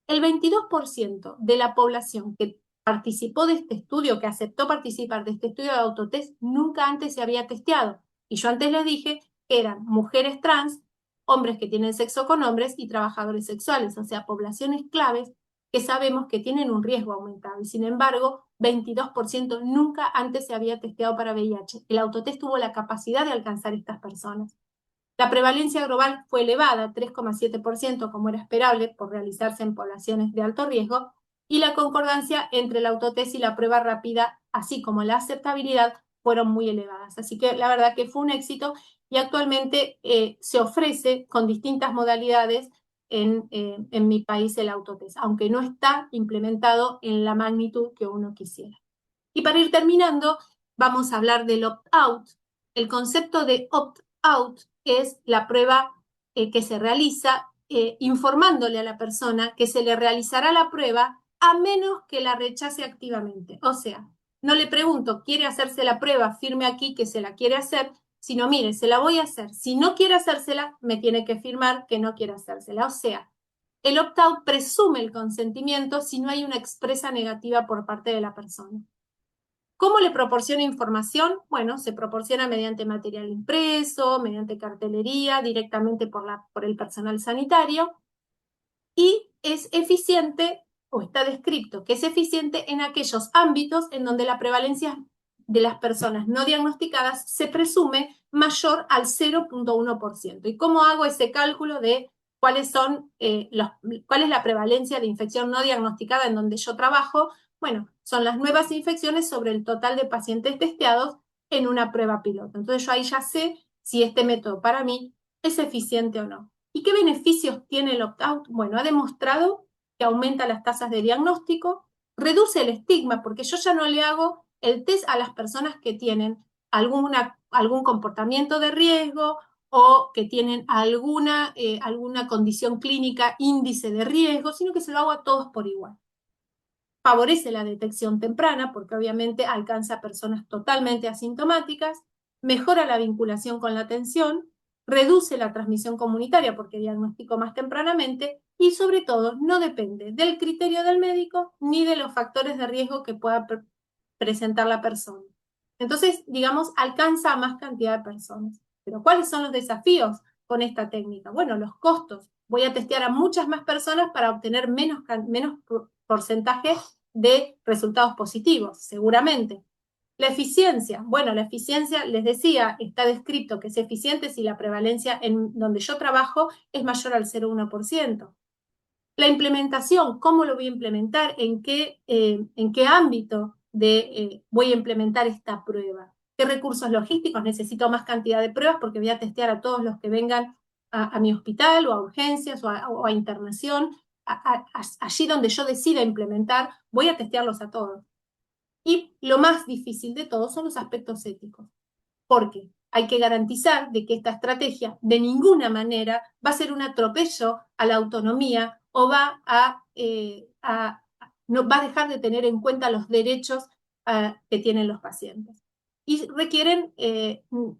El 22% de la población que participó de este estudio, que aceptó participar de este estudio de autotest, nunca antes se había testeado. Y yo antes les dije que eran mujeres trans, hombres que tienen sexo con hombres y trabajadores sexuales, o sea, poblaciones claves que sabemos que tienen un riesgo aumentado. Y sin embargo, 22% nunca antes se había testeado para VIH. El autotest tuvo la capacidad de alcanzar estas personas. La prevalencia global fue elevada, 3,7%, como era esperable, por realizarse en poblaciones de alto riesgo, y la concordancia entre el autotest y la prueba rápida, así como la aceptabilidad, fueron muy elevadas. Así que la verdad que fue un éxito y actualmente se ofrece con distintas modalidades en mi país el autotest, aunque no está implementado en la magnitud que uno quisiera. Y para ir terminando, vamos a hablar del opt-out. El concepto de opt-out es la prueba que se realiza informándole a la persona que se le realizará la prueba a menos que la rechace activamente. O sea, no le pregunto, ¿quiere hacerse la prueba? Firme aquí que se la quiere hacer, sino mire, se la voy a hacer. Si no quiere hacérsela, me tiene que firmar que no quiere hacérsela. O sea, el opt-out presume el consentimiento si no hay una expresa negativa por parte de la persona. ¿Cómo le proporciona información? Bueno, se proporciona mediante material impreso, mediante cartelería, directamente por el personal sanitario, y es eficiente, o está descrito que es eficiente en aquellos ámbitos en donde la prevalencia de las personas no diagnosticadas se presume mayor al 0,1%. ¿Y cómo hago ese cálculo de cuál es la prevalencia de infección no diagnosticada en donde yo trabajo? Bueno, son las nuevas infecciones sobre el total de pacientes testeados en una prueba piloto. Entonces yo ahí ya sé si este método para mí es eficiente o no. ¿Y qué beneficios tiene el opt-out? Bueno, ha demostrado que aumenta las tasas de diagnóstico, reduce el estigma, porque yo ya no le hago el test a las personas que tienen algún comportamiento de riesgo o que tienen alguna condición clínica índice de riesgo, sino que se lo hago a todos por igual. Favorece la detección temprana porque obviamente alcanza a personas totalmente asintomáticas, mejora la vinculación con la atención, reduce la transmisión comunitaria porque diagnostico más tempranamente y sobre todo no depende del criterio del médico ni de los factores de riesgo que pueda presentar la persona. Entonces, digamos, alcanza a más cantidad de personas. Pero ¿cuáles son los desafíos con esta técnica? Bueno, los costos. Voy a testear a muchas más personas para obtener menos porcentaje de resultados positivos, seguramente. La eficiencia, bueno, la eficiencia, les decía, está descrito que es eficiente si la prevalencia en donde yo trabajo es mayor al 0,1%. La implementación, ¿cómo lo voy a implementar? ¿En qué ámbito voy a implementar esta prueba? ¿Qué recursos logísticos? Necesito más cantidad de pruebas porque voy a testear a todos los que vengan a mi hospital o a urgencias o a internación. Allí donde yo decida implementar, voy a testearlos a todos. Y lo más difícil de todo son los aspectos éticos, porque hay que garantizar de que esta estrategia de ninguna manera va a ser un atropello a la autonomía o no va a dejar de tener en cuenta los derechos que tienen los pacientes. Y requieren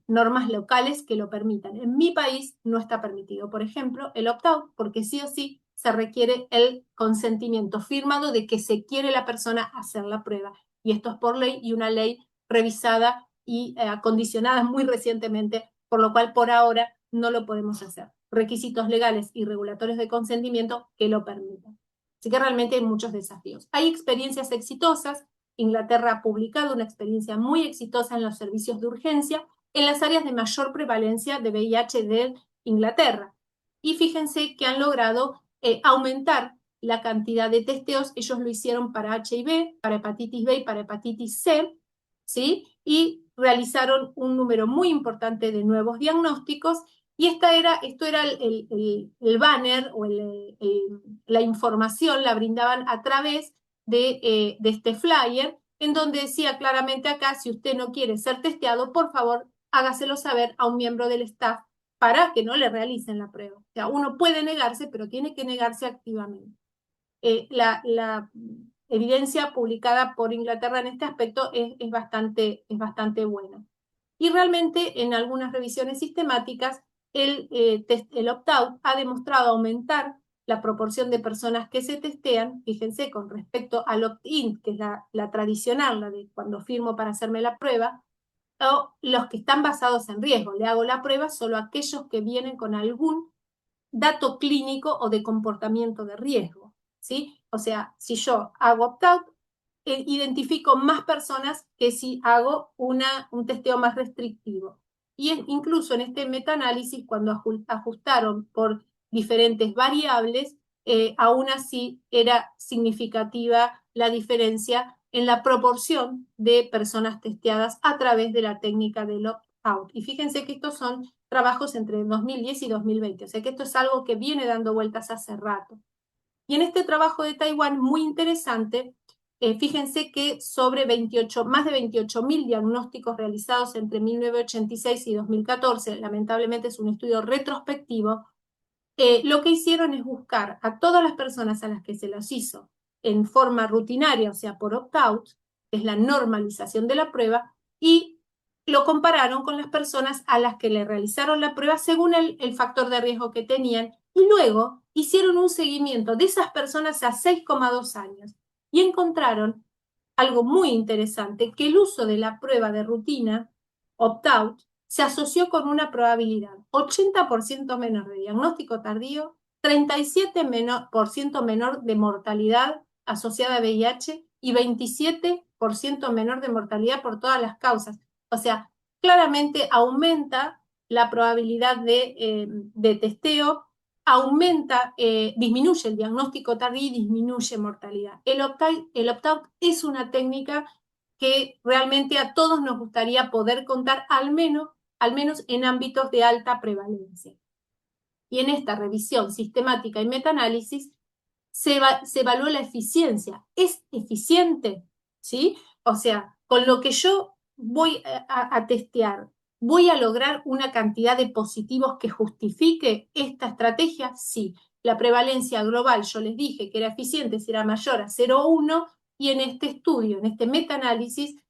normas locales que lo permitan. En mi país no está permitido, por ejemplo, el opt-out, porque sí o sí se requiere el consentimiento firmado de que se quiere la persona hacer la prueba. Y esto es por ley y una ley revisada y acondicionada muy recientemente, por lo cual por ahora no lo podemos hacer. Requisitos legales y regulatorios de consentimiento que lo permitan. Así que realmente hay muchos desafíos. Hay experiencias exitosas. Inglaterra ha publicado una experiencia muy exitosa en los servicios de urgencia en las áreas de mayor prevalencia de VIH de Inglaterra. Y fíjense que han logrado aumentar la cantidad de testeos. Ellos lo hicieron para HIV, para hepatitis B y para hepatitis C, ¿sí? Y realizaron un número muy importante de nuevos diagnósticos. Y esto era el banner o la información la brindaban a través de este flyer, en donde decía claramente acá, si usted no quiere ser testeado, por favor, hágaselo saber a un miembro del staff para que no le realicen la prueba. O sea, uno puede negarse, pero tiene que negarse activamente. La evidencia publicada por Inglaterra en este aspecto es bastante buena. Y realmente en algunas revisiones sistemáticas el opt-out ha demostrado aumentar la proporción de personas que se testean, fíjense, con respecto al opt-in, que es la tradicional, la de cuando firmo para hacerme la prueba, o los que están basados en riesgo. Le hago la prueba solo a aquellos que vienen con algún dato clínico o de comportamiento de riesgo, ¿sí? O sea, si yo hago opt-out, identifico más personas que si hago un testeo más restrictivo. Y incluso en este metaanálisis, cuando ajustaron por diferentes variables, aún así era significativa la diferencia en la proporción de personas testeadas a través de la técnica del opt-out. Y fíjense que estos son trabajos entre 2010 y 2020, o sea que esto es algo que viene dando vueltas hace rato. Y en este trabajo de Taiwán, muy interesante, fíjense que sobre más de 28.000 diagnósticos realizados entre 1986 y 2014, lamentablemente es un estudio retrospectivo, lo que hicieron es buscar a todas las personas a las que se los hizo en forma rutinaria, o sea, por opt-out, que es la normalización de la prueba, y lo compararon con las personas a las que le realizaron la prueba según el factor de riesgo que tenían, y luego hicieron un seguimiento de esas personas a 6,2 años y encontraron algo muy interesante, que el uso de la prueba de rutina, opt-out, se asoció con una probabilidad 80% menor de diagnóstico tardío, 37% menor de mortalidad asociada a VIH y 27% menor de mortalidad por todas las causas. O sea, claramente aumenta la probabilidad de testeo, disminuye el diagnóstico tardío y disminuye mortalidad. El opt-out es una técnica que realmente a todos nos gustaría poder contar al menos en ámbitos de alta prevalencia. Y en esta revisión sistemática y metaanálisis se evaluó la eficiencia. ¿Es eficiente? ¿Sí? O sea, con lo que yo voy a testear, ¿voy a lograr una cantidad de positivos que justifique esta estrategia? Sí. La prevalencia global, yo les dije que era eficiente si era mayor a 0,1, y en este estudio, en este metaanálisis,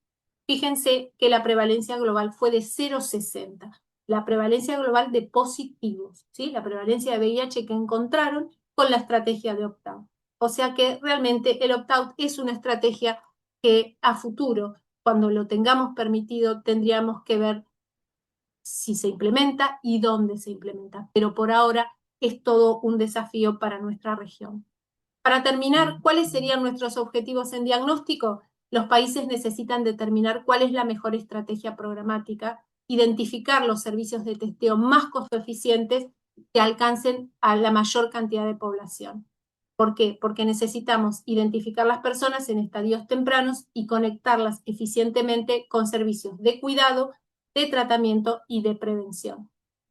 fíjense que la prevalencia global fue de 0,60. La prevalencia global de positivos, ¿sí? La prevalencia de VIH que encontraron con la estrategia de opt-out. O sea que realmente el opt-out es una estrategia que a futuro, cuando lo tengamos permitido, tendríamos que ver si se implementa y dónde se implementa. Pero por ahora es todo un desafío para nuestra región. Para terminar, ¿cuáles serían nuestros objetivos en diagnóstico? Los países necesitan determinar cuál es la mejor estrategia programática, identificar los servicios de testeo más costo eficientes que alcancen a la mayor cantidad de población. ¿Por qué? Porque necesitamos identificar las personas en estadios tempranos y conectarlas eficientemente con servicios de cuidado, de tratamiento y de prevención.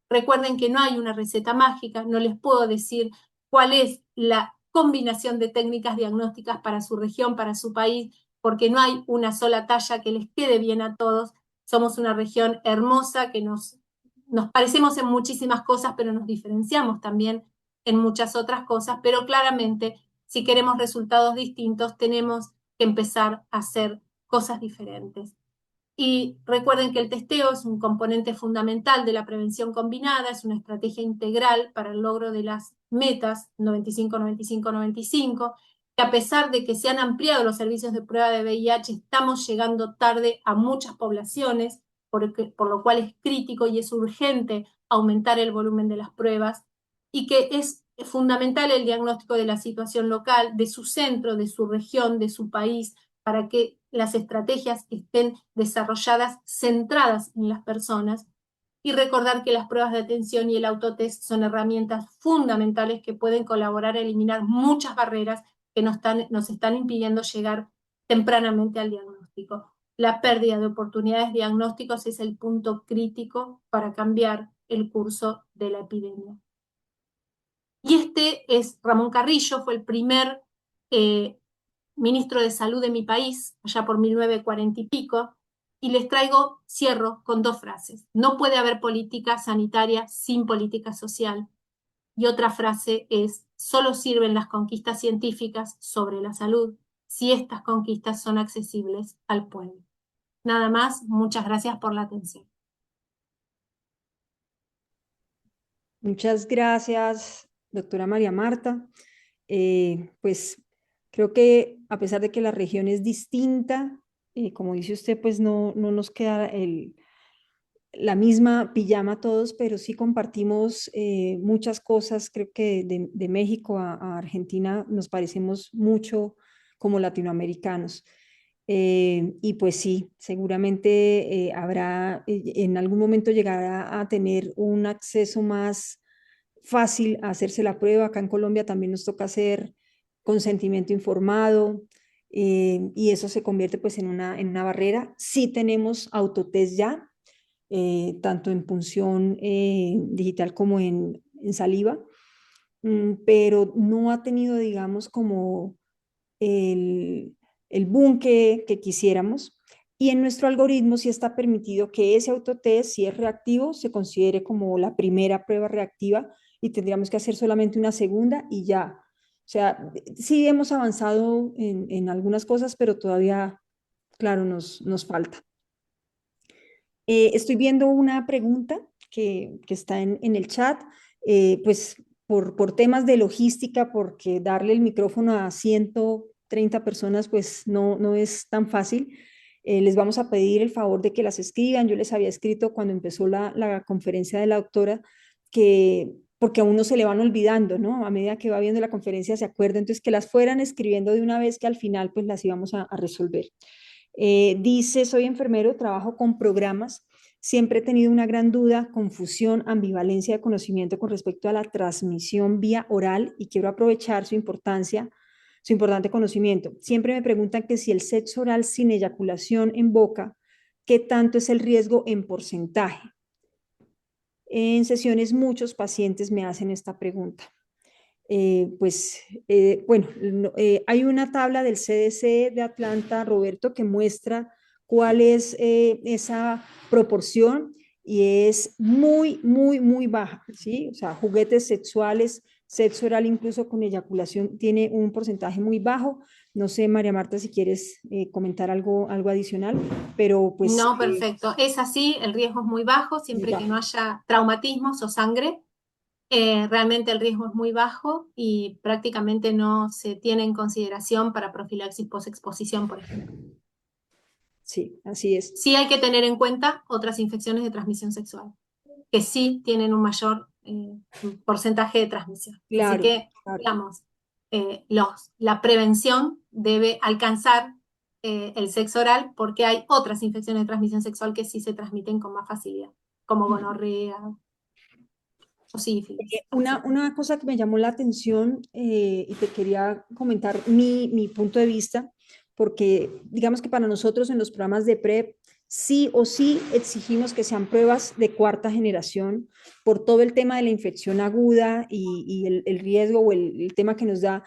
Recuerden que no hay una receta mágica, no les puedo decir cuál es la combinación de técnicas diagnósticas para su región, para su país, porque no hay una sola talla que les quede bien a todos. Somos una región hermosa que nos parecemos en muchísimas cosas, pero nos diferenciamos también en muchas otras cosas, pero claramente si queremos resultados distintos tenemos que empezar a hacer cosas diferentes. Y recuerden que el testeo es un componente fundamental de la prevención combinada, es una estrategia integral para el logro de las metas 95, 95, 95, que a pesar de que se han ampliado los servicios de prueba de VIH, estamos llegando tarde a muchas poblaciones, por lo cual es crítico y es urgente aumentar el volumen de las pruebas, y que es fundamental el diagnóstico de la situación local, de su centro, de su región, de su país, para que las estrategias estén desarrolladas, centradas en las personas, y recordar que las pruebas de atención y el autotest son herramientas fundamentales que pueden colaborar a eliminar muchas barreras que nos están impidiendo llegar tempranamente al diagnóstico. La pérdida de oportunidades diagnósticos es el punto crítico para cambiar el curso de la epidemia. Y este es Ramón Carrillo, fue el primer ministro de Salud de mi país, allá por 1940 y pico, y les cierro con dos frases. No puede haber política sanitaria sin política social. Y otra frase es, solo sirven las conquistas científicas sobre la salud si estas conquistas son accesibles al pueblo. Nada más, muchas gracias por la atención. Muchas gracias, doctora María Marta. Pues creo que a pesar de que la región es distinta, como dice usted, pues no nos queda la misma pijama todos, pero sí compartimos muchas cosas. Creo que de México a Argentina nos parecemos mucho como latinoamericanos. Y pues sí, seguramente en algún momento llegará a tener un acceso más fácil a hacerse la prueba. Acá en Colombia también nos toca hacer consentimiento informado, y eso se convierte pues en una barrera. Sí tenemos autotest ya, tanto en punción digital como en saliva, pero no ha tenido, digamos, como el, el boom que quisiéramos. Y en nuestro algoritmo sí está permitido que ese autotest, si es reactivo, se considere como la primera prueba reactiva y tendríamos que hacer solamente una segunda y ya. O sea, sí hemos avanzado en algunas cosas, pero todavía, claro, nos falta. Estoy viendo una pregunta que está en el chat, pues por temas de logística, porque darle el micrófono a 130 personas pues no es tan fácil. Les vamos a pedir el favor de que las escriban. Yo les había escrito cuando empezó la conferencia de la doctora que, porque a uno se le van olvidando, ¿no? A medida que va viendo la conferencia se acuerda, entonces que las fueran escribiendo de una vez que al final pues las íbamos a resolver. Dice, soy enfermero, trabajo con programas. Siempre he tenido una gran duda, confusión, ambivalencia de conocimiento con respecto a la transmisión vía oral y quiero aprovechar su importancia, su importante conocimiento. Siempre me preguntan que si el sexo oral sin eyaculación en boca, ¿qué tanto es el riesgo en porcentaje? En sesiones muchos pacientes me hacen esta pregunta. Bueno, hay una tabla del CDC de Atlanta, Roberto, que muestra cuál es esa proporción y es muy baja, ¿sí? O sea, juguetes sexuales, sexo oral incluso con eyaculación tiene un porcentaje muy bajo. No sé, María Marta, si quieres comentar algo adicional, pero pues No, perfecto. Es así, el riesgo es muy bajo, muy siempre que no bajo. haya traumatismos o sangre. Realmente el riesgo es muy bajo y prácticamente no se tiene en consideración para profilaxis post-exposición, por ejemplo. Sí, así es. Sí hay que tener en cuenta otras infecciones de transmisión sexual, que sí tienen un mayor porcentaje de transmisión. Así Claro, que, claro. digamos, la prevención debe alcanzar el sexo oral porque hay otras infecciones de transmisión sexual que sí se transmiten con más facilidad, como gonorrea o sífilis, etc. Una cosa que me llamó la atención, y te quería comentar mi punto de vista, porque digamos que para nosotros en los programas de PrEP sí o sí exigimos que sean pruebas de cuarta generación por todo el tema de la infección aguda y el riesgo o el tema que nos da,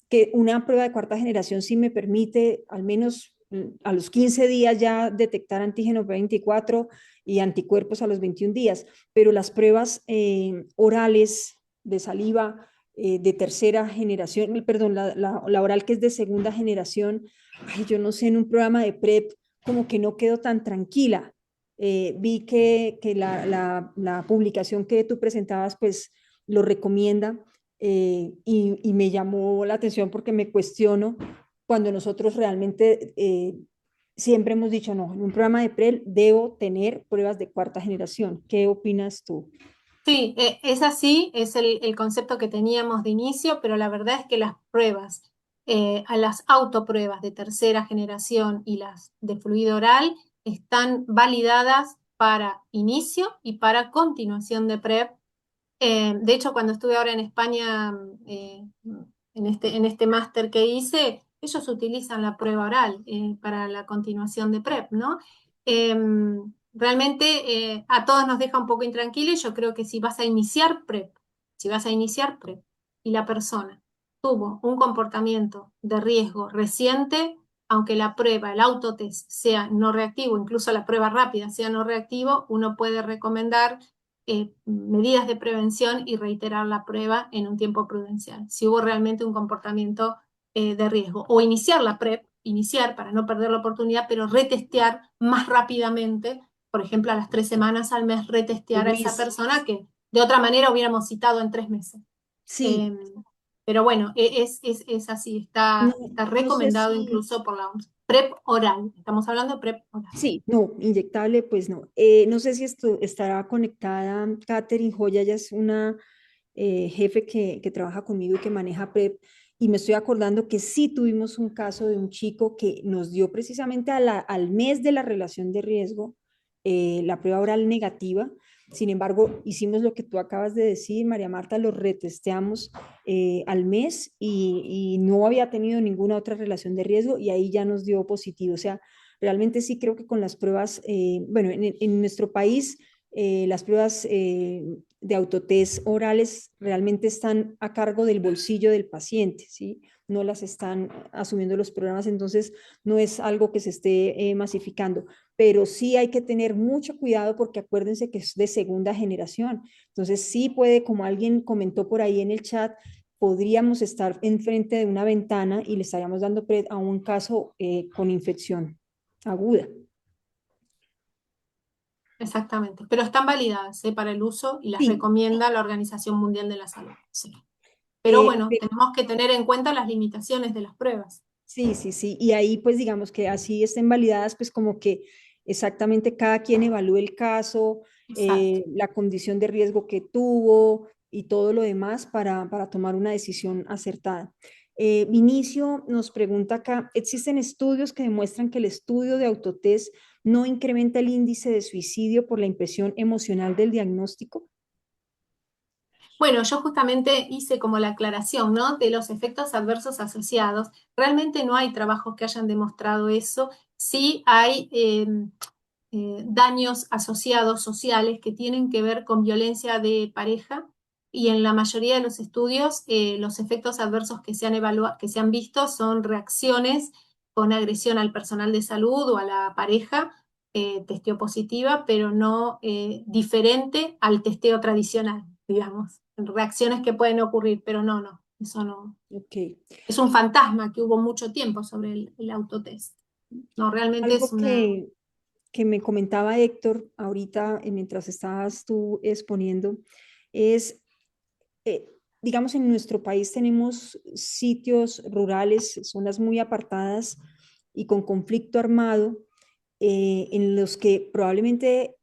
que una prueba de cuarta generación sí me permite al menos a los 15 días ya detectar antígeno P24 y anticuerpos a los 21 días, pero las pruebas orales de saliva de tercera generación, perdón, la oral que es de segunda generación, ay, yo no sé, en un programa de PrEP, como que no quedo tan tranquila. Vi que la publicación que tú presentabas, pues lo recomienda, y me llamó la atención porque me cuestiono cuando nosotros realmente siempre hemos dicho, no, en un programa de PREL debo tener pruebas de cuarta generación. ¿Qué opinas tú? Sí, es así, es el concepto que teníamos de inicio, pero la verdad es que las pruebas, a las autopruebas de tercera generación y las de fluido oral están validadas para inicio y para continuación de PrEP. De hecho, cuando estuve ahora en España, en este máster que hice, ellos utilizan la prueba oral para la continuación de PrEP, ¿no? Realmente a todos nos deja un poco intranquilos. Yo creo que si vas a iniciar PrEP, si vas a iniciar PrEP y la persona tuvo un comportamiento de riesgo reciente, aunque la prueba, el autotest sea no reactivo, incluso la prueba rápida sea no reactivo, uno puede recomendar medidas de prevención y reiterar la prueba en un tiempo prudencial, si hubo realmente un comportamiento de riesgo. O iniciar la PrEP, iniciar para no perder la oportunidad, pero retestear más rápidamente, por ejemplo, a las 3 semanas al mes, Al retestear a esa mes. persona que de otra manera hubiéramos citado en 3 meses. Sí, Eh, pero bueno, es así, no, está no sé recomendado si, incluso por la OMS. PrEP oral, estamos hablando de PrEP oral. sí, no, inyectable, pues no. No sé si esto estará conectada Catherine Joya, ella es una jefe que trabaja conmigo y que maneja PrEP, y me estoy acordando que sí tuvimos un caso de un chico que nos dio precisamente al mes de la relación de riesgo la prueba oral negativa. Sin embargo, hicimos lo que tú acabas de decir, María Marta, lo retesteamos al mes y no había tenido ninguna otra relación de riesgo y ahí ya nos dio positivo. O sea, realmente sí creo que con las pruebas, bueno, en nuestro país las pruebas de autotest orales realmente están a cargo del bolsillo del paciente, ¿sí? No las están asumiendo los programas, entonces no es algo que se esté masificando, pero sí hay que tener mucho cuidado porque acuérdense que es de segunda generación, entonces sí puede, como alguien comentó por ahí en el chat, podríamos estar enfrente de una ventana y le estaríamos dando a un caso con infección aguda. Exactamente, pero están validadas para el uso y las Sí, recomienda la Organización Mundial de la Salud. Sí. Pero bueno, pero tenemos que tener en cuenta las limitaciones de las pruebas. sí, sí, sí. Y ahí, pues digamos que así estén validadas, pues como que exactamente cada quien evalúe el caso, Exacto. la condición de riesgo que tuvo y todo lo demás para tomar una decisión acertada. Vinicio nos pregunta acá, ¿existen estudios que demuestran que el estudio de autotest no incrementa el índice de suicidio por la impresión emocional del diagnóstico? Bueno, yo justamente hice como la aclaración, ¿no? De los efectos adversos asociados. Realmente no hay trabajos que hayan demostrado eso. Sí hay daños asociados sociales que tienen que ver con violencia de pareja y en la mayoría de los estudios los efectos adversos que que se han visto son reacciones con agresión al personal de salud o a la pareja, testeo positiva, pero no diferente al testeo tradicional, digamos. Reacciones que pueden ocurrir, pero no, eso no. Ok. Es un fantasma que hubo mucho tiempo sobre el autotest. No, realmente es Algo una. que me comentaba Héctor ahorita mientras estabas tú exponiendo es, eh, digamos, en nuestro país tenemos sitios rurales, zonas muy apartadas y con conflicto armado, en los que probablemente,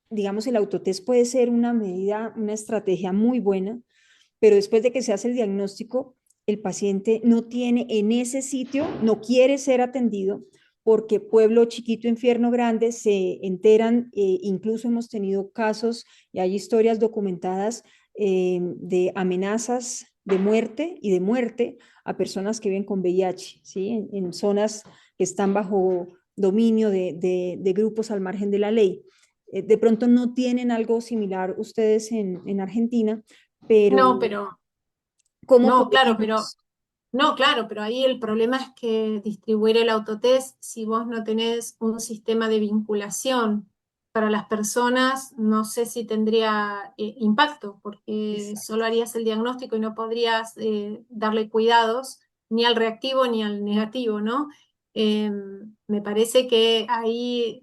digamos, el autotest puede ser una medida, una estrategia muy buena, pero después de que se hace el diagnóstico, el paciente no tiene en ese sitio, no quiere ser atendido porque pueblo chiquito, infierno grande, se enteran, incluso hemos tenido casos y hay historias documentadas de amenazas de muerte a personas que viven con VIH, ¿sí? En zonas que están bajo dominio de grupos al margen de la ley. De pronto no tienen algo similar ustedes en Argentina, No, pero pero ¿cómo no, claro, pero podríamos? no, claro, pero ahí el problema es que distribuir el autotest, si vos no tenés un sistema de vinculación para las personas, no sé si tendría impacto, porque Exacto. solo harías el diagnóstico y no podrías darle cuidados ni al reactivo ni al negativo, ¿no? Eh, Me parece que ahí,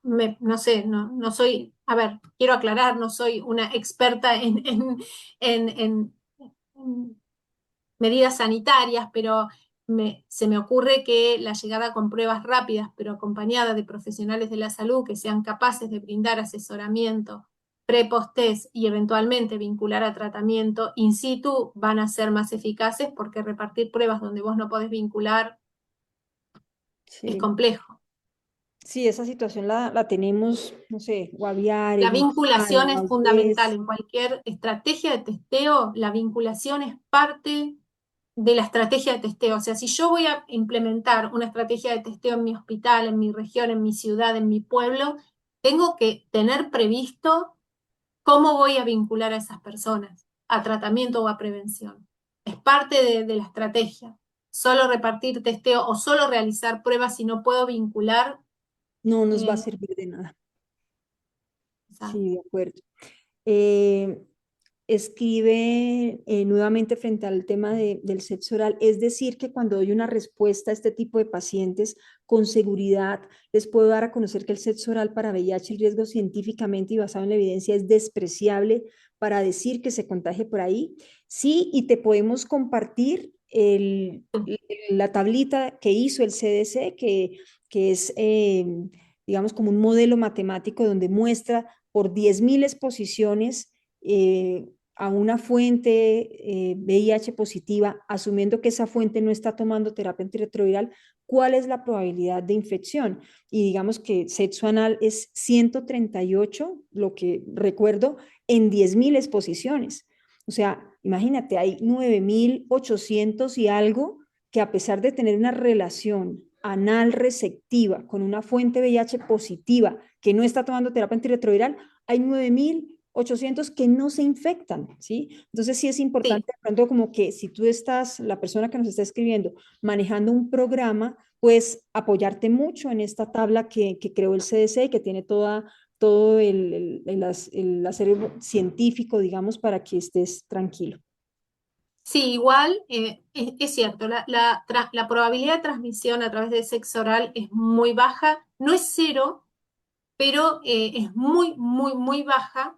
no sé, no soy, a ver, quiero aclarar, no soy una experta en medidas sanitarias, pero se me ocurre que la llegada con pruebas rápidas, pero acompañada de profesionales de la salud que sean capaces de brindar asesoramiento pre-post-test y eventualmente vincular a tratamiento in situ, van a ser más eficaces porque repartir pruebas donde vos no podés vincular es Sí, complejo. sí, esa situación la tenemos, no sé, Guaviare, La vinculación Guipúzcoa, es fundamental Valdés. en cualquier estrategia de testeo, la vinculación es parte de la estrategia de testeo. O sea, si yo voy a implementar una estrategia de testeo en mi hospital, en mi región, en mi ciudad, en mi pueblo, tengo que tener previsto cómo voy a vincular a esas personas a tratamiento o a prevención. Es parte de la estrategia. Solo repartir testeo o solo realizar pruebas si no puedo vincular. No nos va a eh, servir de nada. esa- Sí, de acuerdo. Eh, Escribe nuevamente frente al tema del sexo oral, es decir, que cuando doy una respuesta a este tipo de pacientes, con seguridad les puedo dar a conocer que el sexo oral para VIH, el riesgo científicamente y basado en la evidencia es despreciable para decir que se contagie por ahí. Sí, y te podemos compartir la tablita que hizo el CDC, que es, digamos, como un modelo matemático donde muestra por 10.000 exposiciones a una fuente VIH positiva, asumiendo que esa fuente no está tomando terapia antirretroviral, ¿cuál es la probabilidad de infección? Y digamos que sexo anal es 138, lo que recuerdo, en 10.000 exposiciones. O sea, imagínate, hay 9.800 y algo que a pesar de tener una relación anal receptiva con una fuente VIH positiva que no está tomando terapia antirretroviral, hay 9.800 que no se infectan, ¿sí? Entonces sí es sí, importante, de pronto como que si tú estás, la persona que nos está escribiendo, manejando un programa, pues apoyarte mucho en esta tabla que creó el CDC y que tiene todo el acervo científico, digamos, para que estés tranquilo. sí, igual es cierto, la probabilidad de transmisión a través del sexo oral es muy baja, no es cero, pero es muy, muy, muy baja.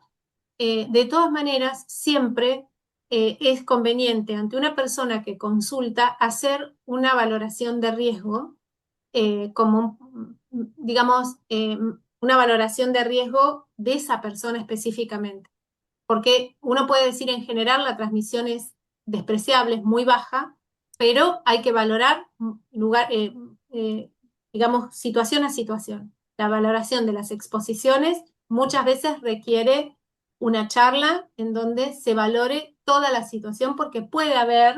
De todas maneras, siempre es conveniente ante una persona que consulta hacer una valoración de riesgo, como, digamos, una valoración de riesgo de esa persona específicamente. Porque uno puede decir en general la transmisión es despreciable, es muy baja, pero hay que valorar lugar, digamos, situación a situación. La valoración de las exposiciones muchas veces requiere una charla en donde se valore toda la situación porque puede haber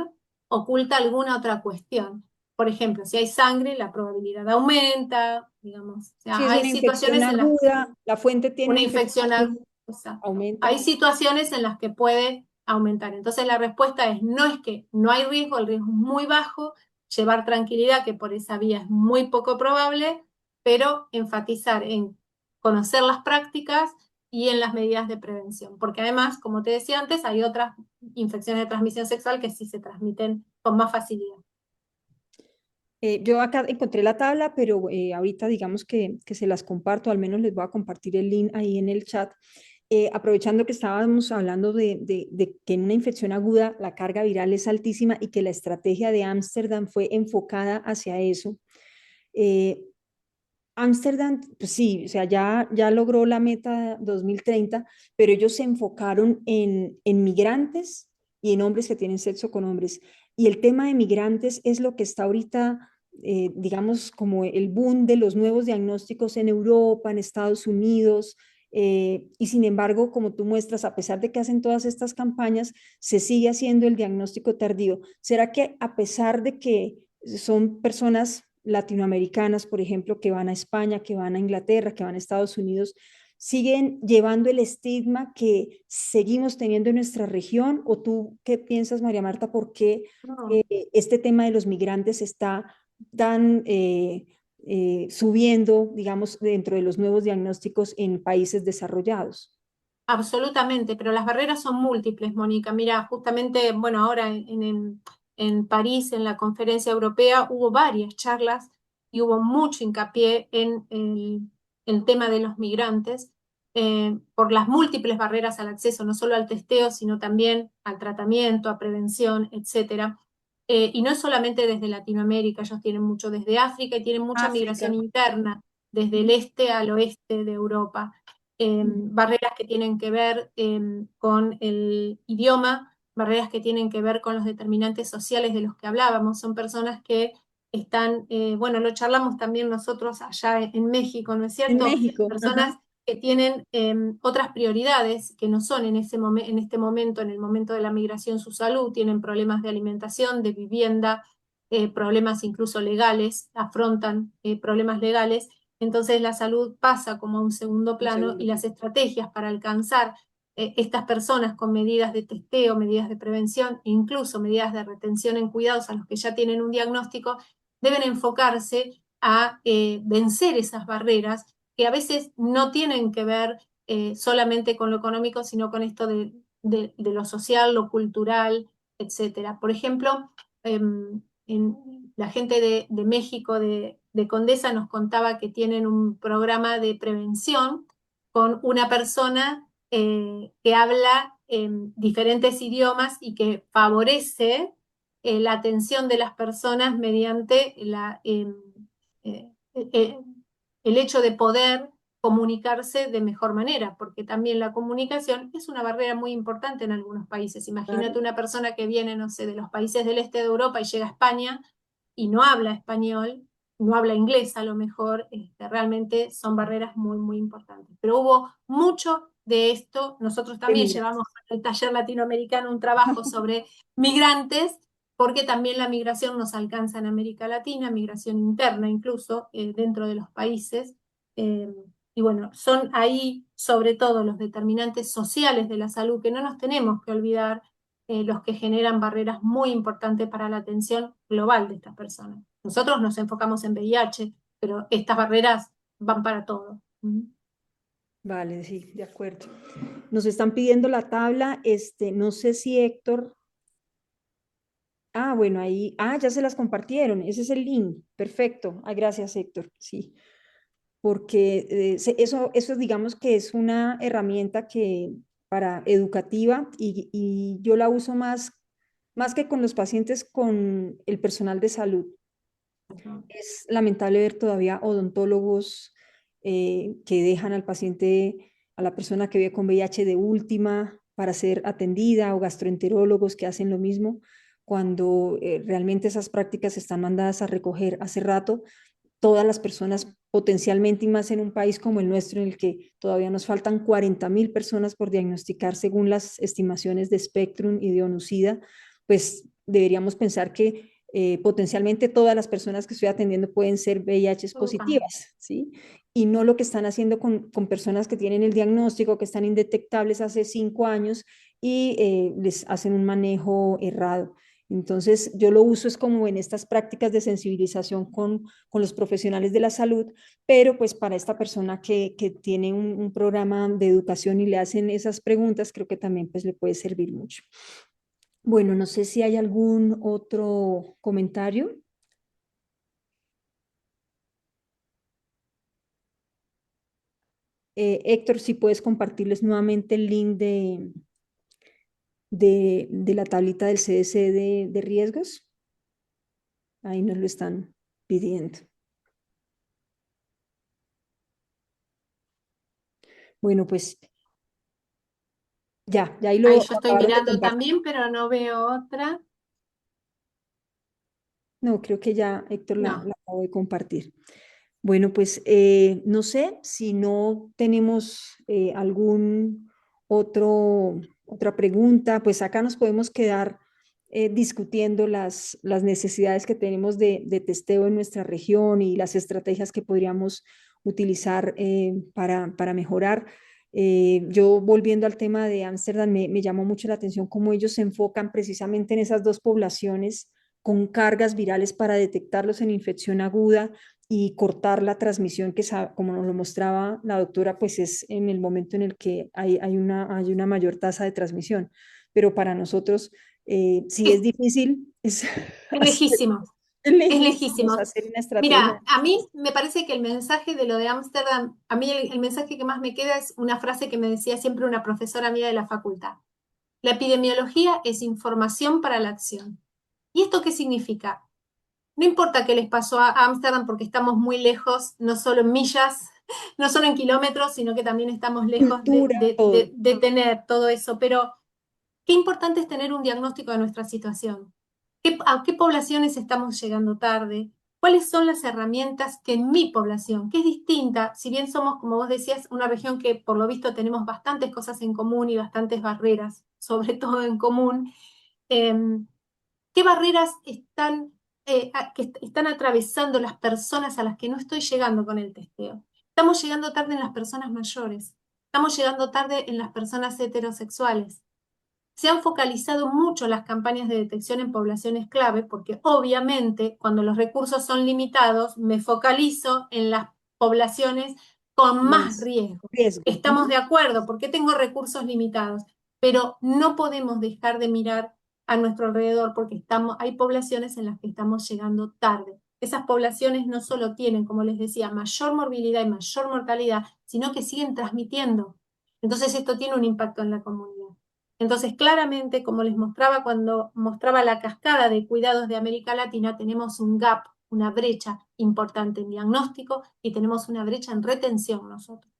oculta alguna otra cuestión. Por ejemplo, si hay sangre, la probabilidad aumenta, digamos. O Si sea, es hay una infección situaciones en las aguda, la fuente tiene una una infección infección aguda, aguda. Hay aumenta. situaciones en las que puede aumentar. Entonces la respuesta es no es que no hay riesgo, el riesgo es muy bajo, llevar tranquilidad que por esa vía es muy poco probable, pero enfatizar en conocer las prácticas y en las medidas de prevención, porque además, como te decía antes, hay otras infecciones de transmisión sexual que sí se transmiten con más facilidad. Yo acá encontré la tabla, pero ahorita digamos que se las comparto, al menos les voy a compartir el link ahí en el chat. Aprovechando que estábamos hablando de que en una infección aguda la carga viral es altísima y que la estrategia de Ámsterdam fue enfocada hacia eso. Eh, Ámsterdam, pues sí, o sea, ya logró la meta 2030, pero ellos se enfocaron en migrantes y en hombres que tienen sexo con hombres. Y el tema de migrantes es lo que está ahorita, digamos, como el boom de los nuevos diagnósticos en Europa, en Estados Unidos. Y sin embargo, como tú muestras, a pesar de que hacen todas estas campañas, se sigue haciendo el diagnóstico tardío. ¿Será que a pesar de que son personas latinoamericanas, por ejemplo, que van a España, que van a Inglaterra, que van a Estados Unidos, siguen llevando el estigma que seguimos teniendo en nuestra región? ¿O tú qué piensas, María Marta, por qué No. este tema de los migrantes está tan subiendo, digamos, dentro de los nuevos diagnósticos en países desarrollados? Absolutamente, pero las barreras son múltiples, Mónica. Mira, justamente, bueno, ahora en París, en la conferencia europea, hubo varias charlas y hubo mucho hincapié en el tema de los migrantes, por las múltiples barreras al acceso, no solo al testeo, sino también al tratamiento, a prevención, etcétera. Y no es solamente desde Latinoamérica, ellos tienen mucho desde África y tienen mucha África. migración interna, desde el este al oeste de Europa. Barreras que tienen que ver con el idioma, barreras que tienen que ver con los determinantes sociales de los que hablábamos. Son personas que están, bueno, lo charlamos también nosotros allá en México, ¿no es En cierto? México, ajá. Personas que tienen otras prioridades que no son en, en este momento, en el momento de la migración, su salud, tienen problemas de alimentación, de vivienda, problemas incluso legales, afrontan problemas legales. Entonces la salud pasa como a un segundo Un plano y segundo. las estrategias para alcanzar estas personas con medidas de testeo, medidas de prevención, incluso medidas de retención en cuidados a los que ya tienen un diagnóstico, deben enfocarse a vencer esas barreras que a veces no tienen que ver solamente con lo económico, sino con esto de lo social, lo cultural, etcétera. Por ejemplo, la gente de México, de Condesa, nos contaba que tienen un programa de prevención con una persona que habla diferentes idiomas y que favorece la atención de las personas mediante eh, eh, el hecho de poder comunicarse de mejor manera, porque también la comunicación es una barrera muy importante en algunos países. Imagínate Claro. una persona que viene, no sé, de los países del este de Europa y llega a España y no habla español, no habla inglés a lo mejor, realmente son barreras muy, muy importantes. Pero hubo mucho de esto. Nosotros también Emigración. llevamos en el taller latinoamericano un trabajo sobre migrantes, porque también la migración nos alcanza en América Latina, migración interna incluso, dentro de los países. Eh, y bueno, son ahí sobre todo los determinantes sociales de la salud que no nos tenemos que olvidar, los que generan barreras muy importantes para la atención global de estas personas. Nosotros nos enfocamos en VIH, pero estas barreras van para todo. Vale, sí, de acuerdo. Nos están pidiendo la tabla, no sé si Héctor, bueno, ahí, ya se las compartieron, ese es el link, perfecto. Gracias, Héctor, sí, porque eso digamos que es una herramienta que para educativa y yo la uso más que con los pacientes, con el personal de salud. Es lamentable ver todavía odontólogos que dejan al paciente, a la persona que vive con VIH de última para ser atendida, o gastroenterólogos que hacen lo mismo, cuando realmente esas prácticas están mandadas a recoger hace rato. Todas las personas potencialmente, y más en un país como el nuestro, en el que todavía nos faltan 40.000 personas por diagnosticar según las estimaciones de Spectrum y de ONUCIDA, pues deberíamos pensar que potencialmente todas las personas que estoy atendiendo pueden ser VIH positivas, ¿sí? Y no lo que están haciendo con personas que tienen el diagnóstico, que están indetectables hace 5 años y les hacen un manejo errado. Entonces, yo lo uso es como en estas prácticas de sensibilización con los profesionales de la salud, pero pues para esta persona que tiene un programa de educación y le hacen esas preguntas, creo que también pues le puede servir mucho. Bueno, no sé si hay algún otro comentario. Héctor, si puedes compartirles nuevamente el link de la tablita del CDC de riesgos. Ahí nos lo están pidiendo. Bueno, pues ya ahí Ahí lo yo estoy acabaron de mirando compartir. también, pero no veo otra. No, creo que ya Héctor No. la acabo de compartir. Bueno, pues no sé si no tenemos algún otra pregunta, pues acá nos podemos quedar discutiendo las necesidades que tenemos de testeo en nuestra región y las estrategias que podríamos utilizar para mejorar. Yo volviendo al tema de Ámsterdam, me llamó mucho la atención cómo ellos se enfocan precisamente en esas dos poblaciones con cargas virales para detectarlos en infección aguda y cortar la transmisión que, como nos lo mostraba la doctora, pues es en el momento en el que hay una mayor tasa de transmisión. Pero para nosotros, sí es Sí, difícil, es es hacer, lejísimo. Es Es lejísimos lejísimo. hacer una estrategia. Mira, a mí me parece que el mensaje de lo de Ámsterdam, a mí el mensaje que más me queda es una frase que me decía siempre una profesora mía de la facultad. La epidemiología es información para la acción. ¿Y esto qué significa? No importa qué les pasó a Ámsterdam porque estamos muy lejos, no solo en millas, no solo en kilómetros, sino que también estamos lejos Cultura, todo. de tener todo eso. Pero qué importante es tener un diagnóstico de nuestra situación. ¿A qué poblaciones estamos llegando tarde? ¿Cuáles son las herramientas que en mi población, que es distinta, si bien somos, como vos decías, una región que por lo visto tenemos bastantes cosas en común y bastantes barreras, sobre todo en común, eh, ¿qué barreras que están atravesando las personas a las que no estoy llegando con el testeo? Estamos llegando tarde en las personas mayores, estamos llegando tarde en las personas heterosexuales. Se han focalizado mucho las campañas de detección en poblaciones clave porque obviamente cuando los recursos son limitados me focalizo en las poblaciones con más Más riesgo. riesgo. Estamos de acuerdo porque tengo recursos limitados, pero no podemos dejar de mirar a nuestro alrededor porque hay poblaciones en las que estamos llegando tarde. Esas poblaciones no solo tienen, como les decía, mayor morbilidad y mayor mortalidad, sino que siguen transmitiendo. Entonces esto tiene un impacto en la comunidad. Entonces, claramente, como les mostraba cuando mostraba la cascada de cuidados de América Latina, tenemos un gap, una brecha importante en diagnóstico y tenemos una brecha en retención nosotros.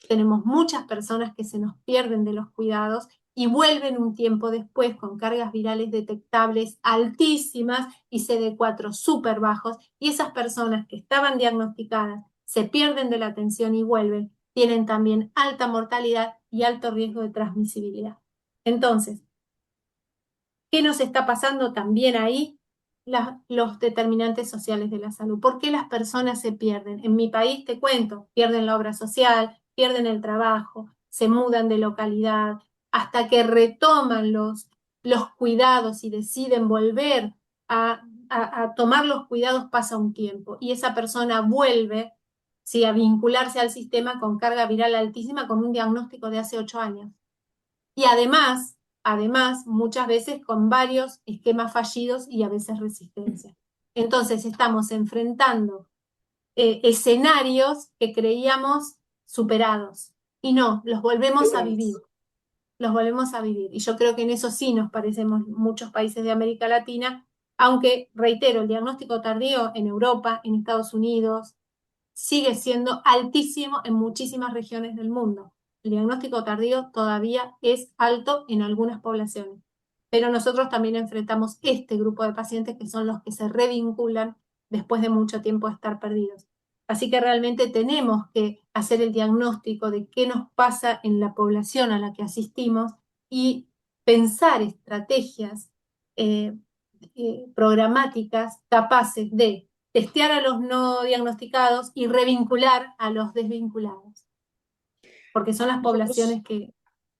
Tenemos muchas personas que se nos pierden de los cuidados y vuelven un tiempo después con cargas virales detectables altísimas y CD4 súper bajos, y esas personas que estaban diagnosticadas se pierden de la atención y vuelven, tienen también alta mortalidad y alto riesgo de transmisibilidad. Entonces, ¿qué nos está pasando también ahí? Los determinantes sociales de la salud. ¿Por qué las personas se pierden? En mi país, te cuento, pierden la obra social, pierden el trabajo, se mudan de localidad, hasta que retoman los cuidados y deciden volver a tomar los cuidados pasa un tiempo y esa persona vuelve, sí, a vincularse al sistema con carga viral altísima con un diagnóstico de hace 8 años. Y además, muchas veces con varios esquemas fallidos y a veces resistencia. Entonces estamos enfrentando escenarios que creíamos superados y no, los volvemos a vivir, Peores. los volvemos a vivir. Y yo creo que en eso sí nos parecemos muchos países de América Latina, aunque, reitero, el diagnóstico tardío en Europa, en Estados Unidos, sigue siendo altísimo en muchísimas regiones del mundo. El diagnóstico tardío todavía es alto en algunas poblaciones, pero nosotros también enfrentamos este grupo de pacientes que son los que se revinculan después de mucho tiempo de estar perdidos. Así que realmente tenemos que hacer el diagnóstico de qué nos pasa en la población a la que asistimos y pensar estrategias eh, programáticas capaces de testear a los no diagnosticados y revincular a los desvinculados, porque son las Nosotros poblaciones que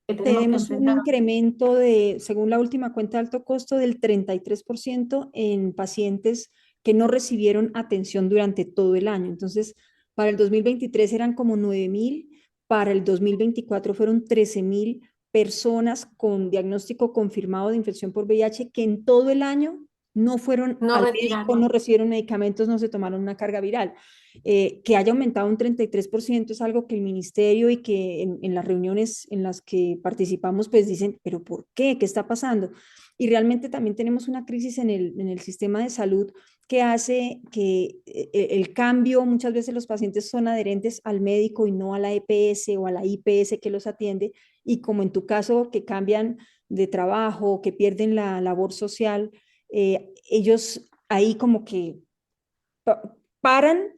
tenemos que tenemos un enfrentar. incremento de, según la última cuenta de alto costo, del 33% en pacientes que no recibieron atención durante todo el año. Entonces, para el 2023 eran como 9.000, para el 2024 fueron 13.000 personas con diagnóstico confirmado de infección por VIH que en todo el año no fueron No al médico, no retiraron. recibieron medicamentos, no se tomaron una carga viral. Que haya aumentado un 33% es algo que el ministerio y que en las reuniones en las que participamos pues dicen, pero ¿por qué? ¿Qué está pasando? Y realmente también tenemos una crisis en el sistema de salud que hace que el cambio, muchas veces los pacientes son adherentes al médico y no a la EPS o a la IPS que los atiende, y como en tu caso que cambian de trabajo, que pierden la labor social, ellos ahí como que paran.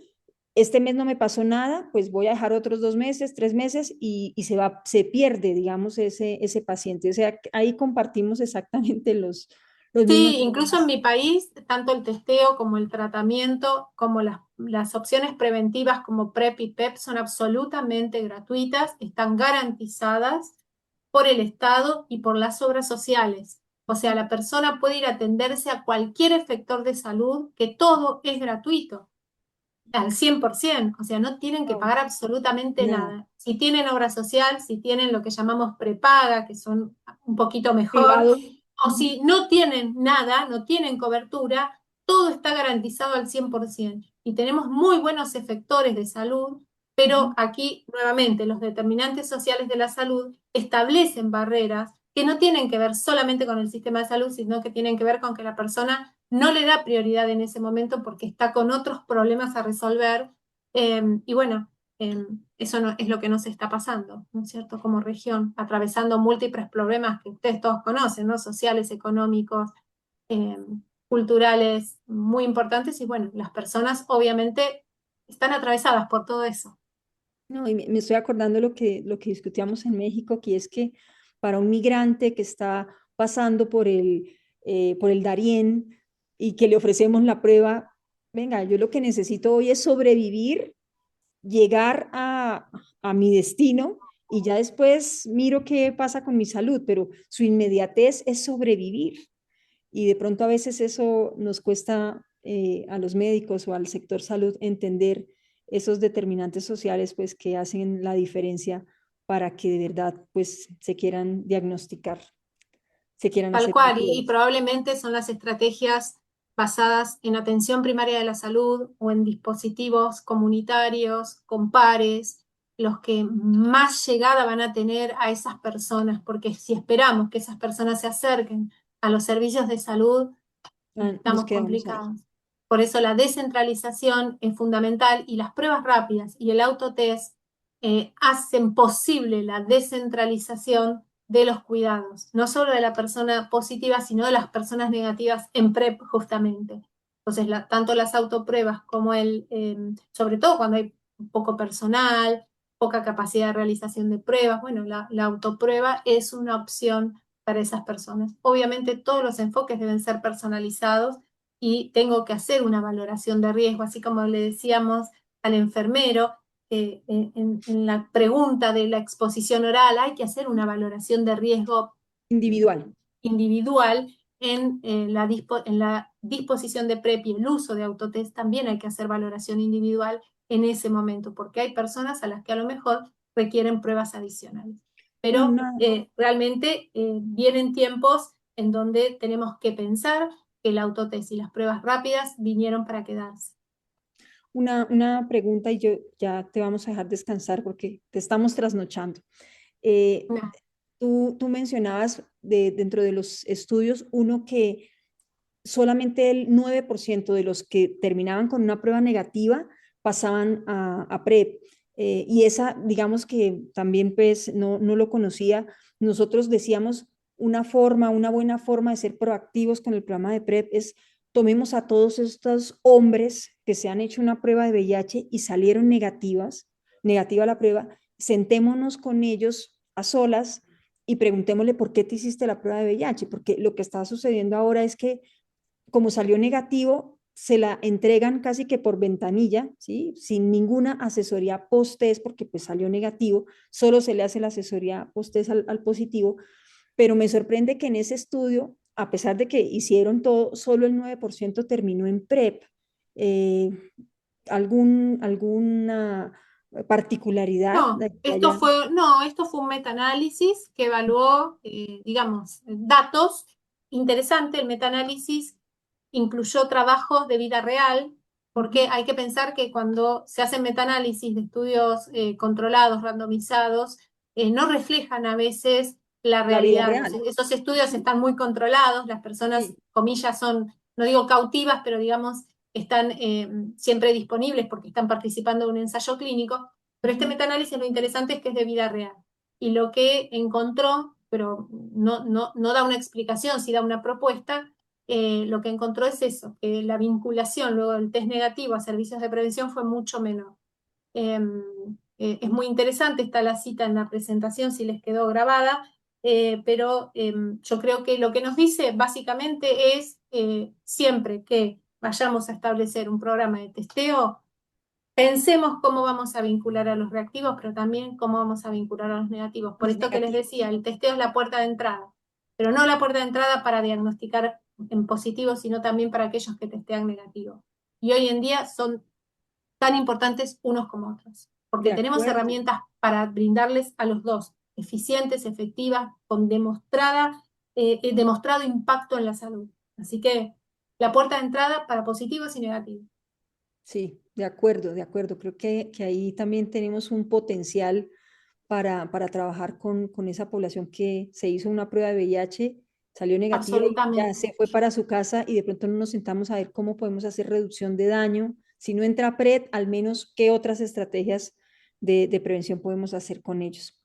Este mes no me pasó nada, pues voy a dejar otros 2 meses, 3 meses y se pierde, digamos, ese paciente. O sea, ahí compartimos exactamente los mismos Sí, incluso en problemas. mi país, tanto el testeo como el tratamiento, como las opciones preventivas como PrEP y PEP son absolutamente gratuitas, están garantizadas por el Estado y por las obras sociales. O sea, la persona puede ir a atenderse a cualquier efector de salud, que todo es gratuito, al 100%. O sea, no tienen que No, pagar absolutamente nada. nada. Si tienen obra social, si tienen lo que llamamos prepaga, que son un poquito mejor, Privado. o si no tienen nada, no tienen cobertura, todo está garantizado al 100% y tenemos muy buenos efectores de salud, pero Ujú. aquí nuevamente los determinantes sociales de la salud establecen barreras que no tienen que ver solamente con el sistema de salud, sino que tienen que ver con que la persona no le da prioridad en ese momento porque está con otros problemas a resolver. Y bueno, eso no, es lo que nos está pasando, ¿no es cierto? Como región, atravesando múltiples problemas que ustedes todos conocen, ¿no? Sociales, económicos, eh, culturales, muy importantes. Y bueno, las personas obviamente están atravesadas por todo eso. No, y me estoy acordando lo que discutíamos en México, que es que para un migrante que está pasando por el Darién y que le ofrecemos la prueba, venga, yo lo que necesito hoy es sobrevivir, llegar a mi destino y ya después miro qué pasa con mi salud, pero su inmediatez es sobrevivir. Y de pronto a veces eso nos cuesta a los médicos o al sector salud entender esos determinantes sociales pues que hacen la diferencia para que de verdad pues se quieran diagnosticar, se quieran Tal hacer cual, y pruebas. probablemente son las estrategias basadas en atención primaria de la salud o en dispositivos comunitarios, con pares, los que más llegada van a tener a esas personas, porque si esperamos que esas personas se acerquen a los servicios de salud, Ah, nos estamos quedamos ahí. complicados. Por eso la descentralización es fundamental y las pruebas rápidas y el autotest hacen posible la descentralización de los cuidados, no solo de la persona positiva, sino de las personas negativas en PrEP justamente. Entonces, tanto las autopruebas como sobre todo cuando hay poco personal, poca capacidad de realización de pruebas, bueno, la autoprueba es una opción para esas personas. Obviamente todos los enfoques deben ser personalizados y tengo que hacer una valoración de riesgo, así como le decíamos al enfermero, en la pregunta de la exposición oral hay que hacer una valoración de riesgo Individual. individual en la disposición de PrEP y el uso de autotest también hay que hacer valoración individual en ese momento, porque hay personas a las que a lo mejor requieren pruebas adicionales. Pero Una, realmente vienen tiempos en donde tenemos que pensar que el autotest y las pruebas rápidas vinieron para quedarse. una pregunta y yo ya te vamos a dejar descansar porque te estamos trasnochando. Eh, No. tú mencionabas dentro de los estudios uno que solamente el 9% de los que terminaban con una prueba negativa pasaban a PrEP. Y esa, digamos que también pues no lo conocía. Nosotros decíamos una forma, una buena forma de ser proactivos con el programa de PrEP es tomemos a todos estos hombres que se han hecho una prueba de VIH y salieron negativa la prueba, sentémonos con ellos a solas y preguntémosle por qué te hiciste la prueba de VIH, porque lo que está sucediendo ahora es que como salió negativo, se la entregan casi que por ventanilla, ¿sí? Sin ninguna asesoría post-test, porque pues salió negativo, solo se le hace la asesoría post-test al positivo, pero me sorprende que en ese estudio, a pesar de que hicieron todo, solo el 9% terminó en PrEP. Eh, ¿Alguna particularidad No, de que haya esto fue un metaanálisis que evaluó, digamos, datos interesantes. El metaanálisis incluyó trabajos de vida real, porque hay que pensar que cuando se hacen metaanálisis de estudios controlados, randomizados, no reflejan a veces la la vida realidad. real? Esos estudios están muy controlados, las personas, Sí. comillas, son, no digo cautivas, pero digamos, están siempre disponibles porque están participando de un ensayo clínico, pero este Ujú. metaanálisis lo interesante es que es de vida real. Y lo que encontró, pero no da una explicación, sí da una propuesta, lo que encontró es eso, que la vinculación luego del test negativo a servicios de prevención fue mucho menor. Eh, es muy interesante, está la cita en la presentación si les quedó grabada, pero yo creo que lo que nos dice básicamente es siempre que vayamos a establecer un programa de testeo, pensemos cómo vamos a vincular a los reactivos, pero también cómo vamos a vincular a los negativos. Por Los esto que les negativos. decía, el testeo es la puerta de entrada, pero no la puerta de entrada para diagnosticar en positivo, sino también para aquellos que testean negativo. Y hoy en día son tan importantes unos como otros, porque De tenemos acuerdo. herramientas para brindarles a los dos, eficientes, efectivas, con demostrado impacto en la salud. Así que la puerta de entrada para positivos y negativos. Sí, de acuerdo, de acuerdo. Creo que ahí también tenemos un potencial para trabajar con esa población que se hizo una prueba de VIH, salió negativa y ya Absolutamente. se fue para su casa y de pronto no nos sentamos a ver cómo podemos hacer reducción de daño. Si no entra PRED, al menos qué otras estrategias de prevención podemos hacer con ellos.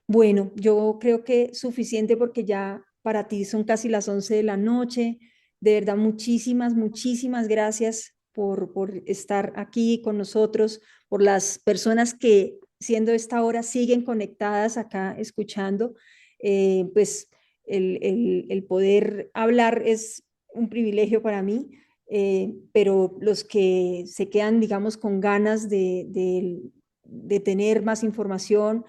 Bueno, yo creo que suficiente porque ya para ti son casi las 11 de la noche. De verdad, muchísimas, muchísimas gracias por estar aquí con nosotros, por las personas que siendo esta hora siguen conectadas acá escuchando. Pues el poder hablar es un privilegio para mí, pero los que se quedan, digamos, con ganas de tener más información,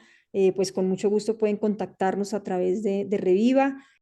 pues con mucho gusto pueden contactarnos a través de Reviva.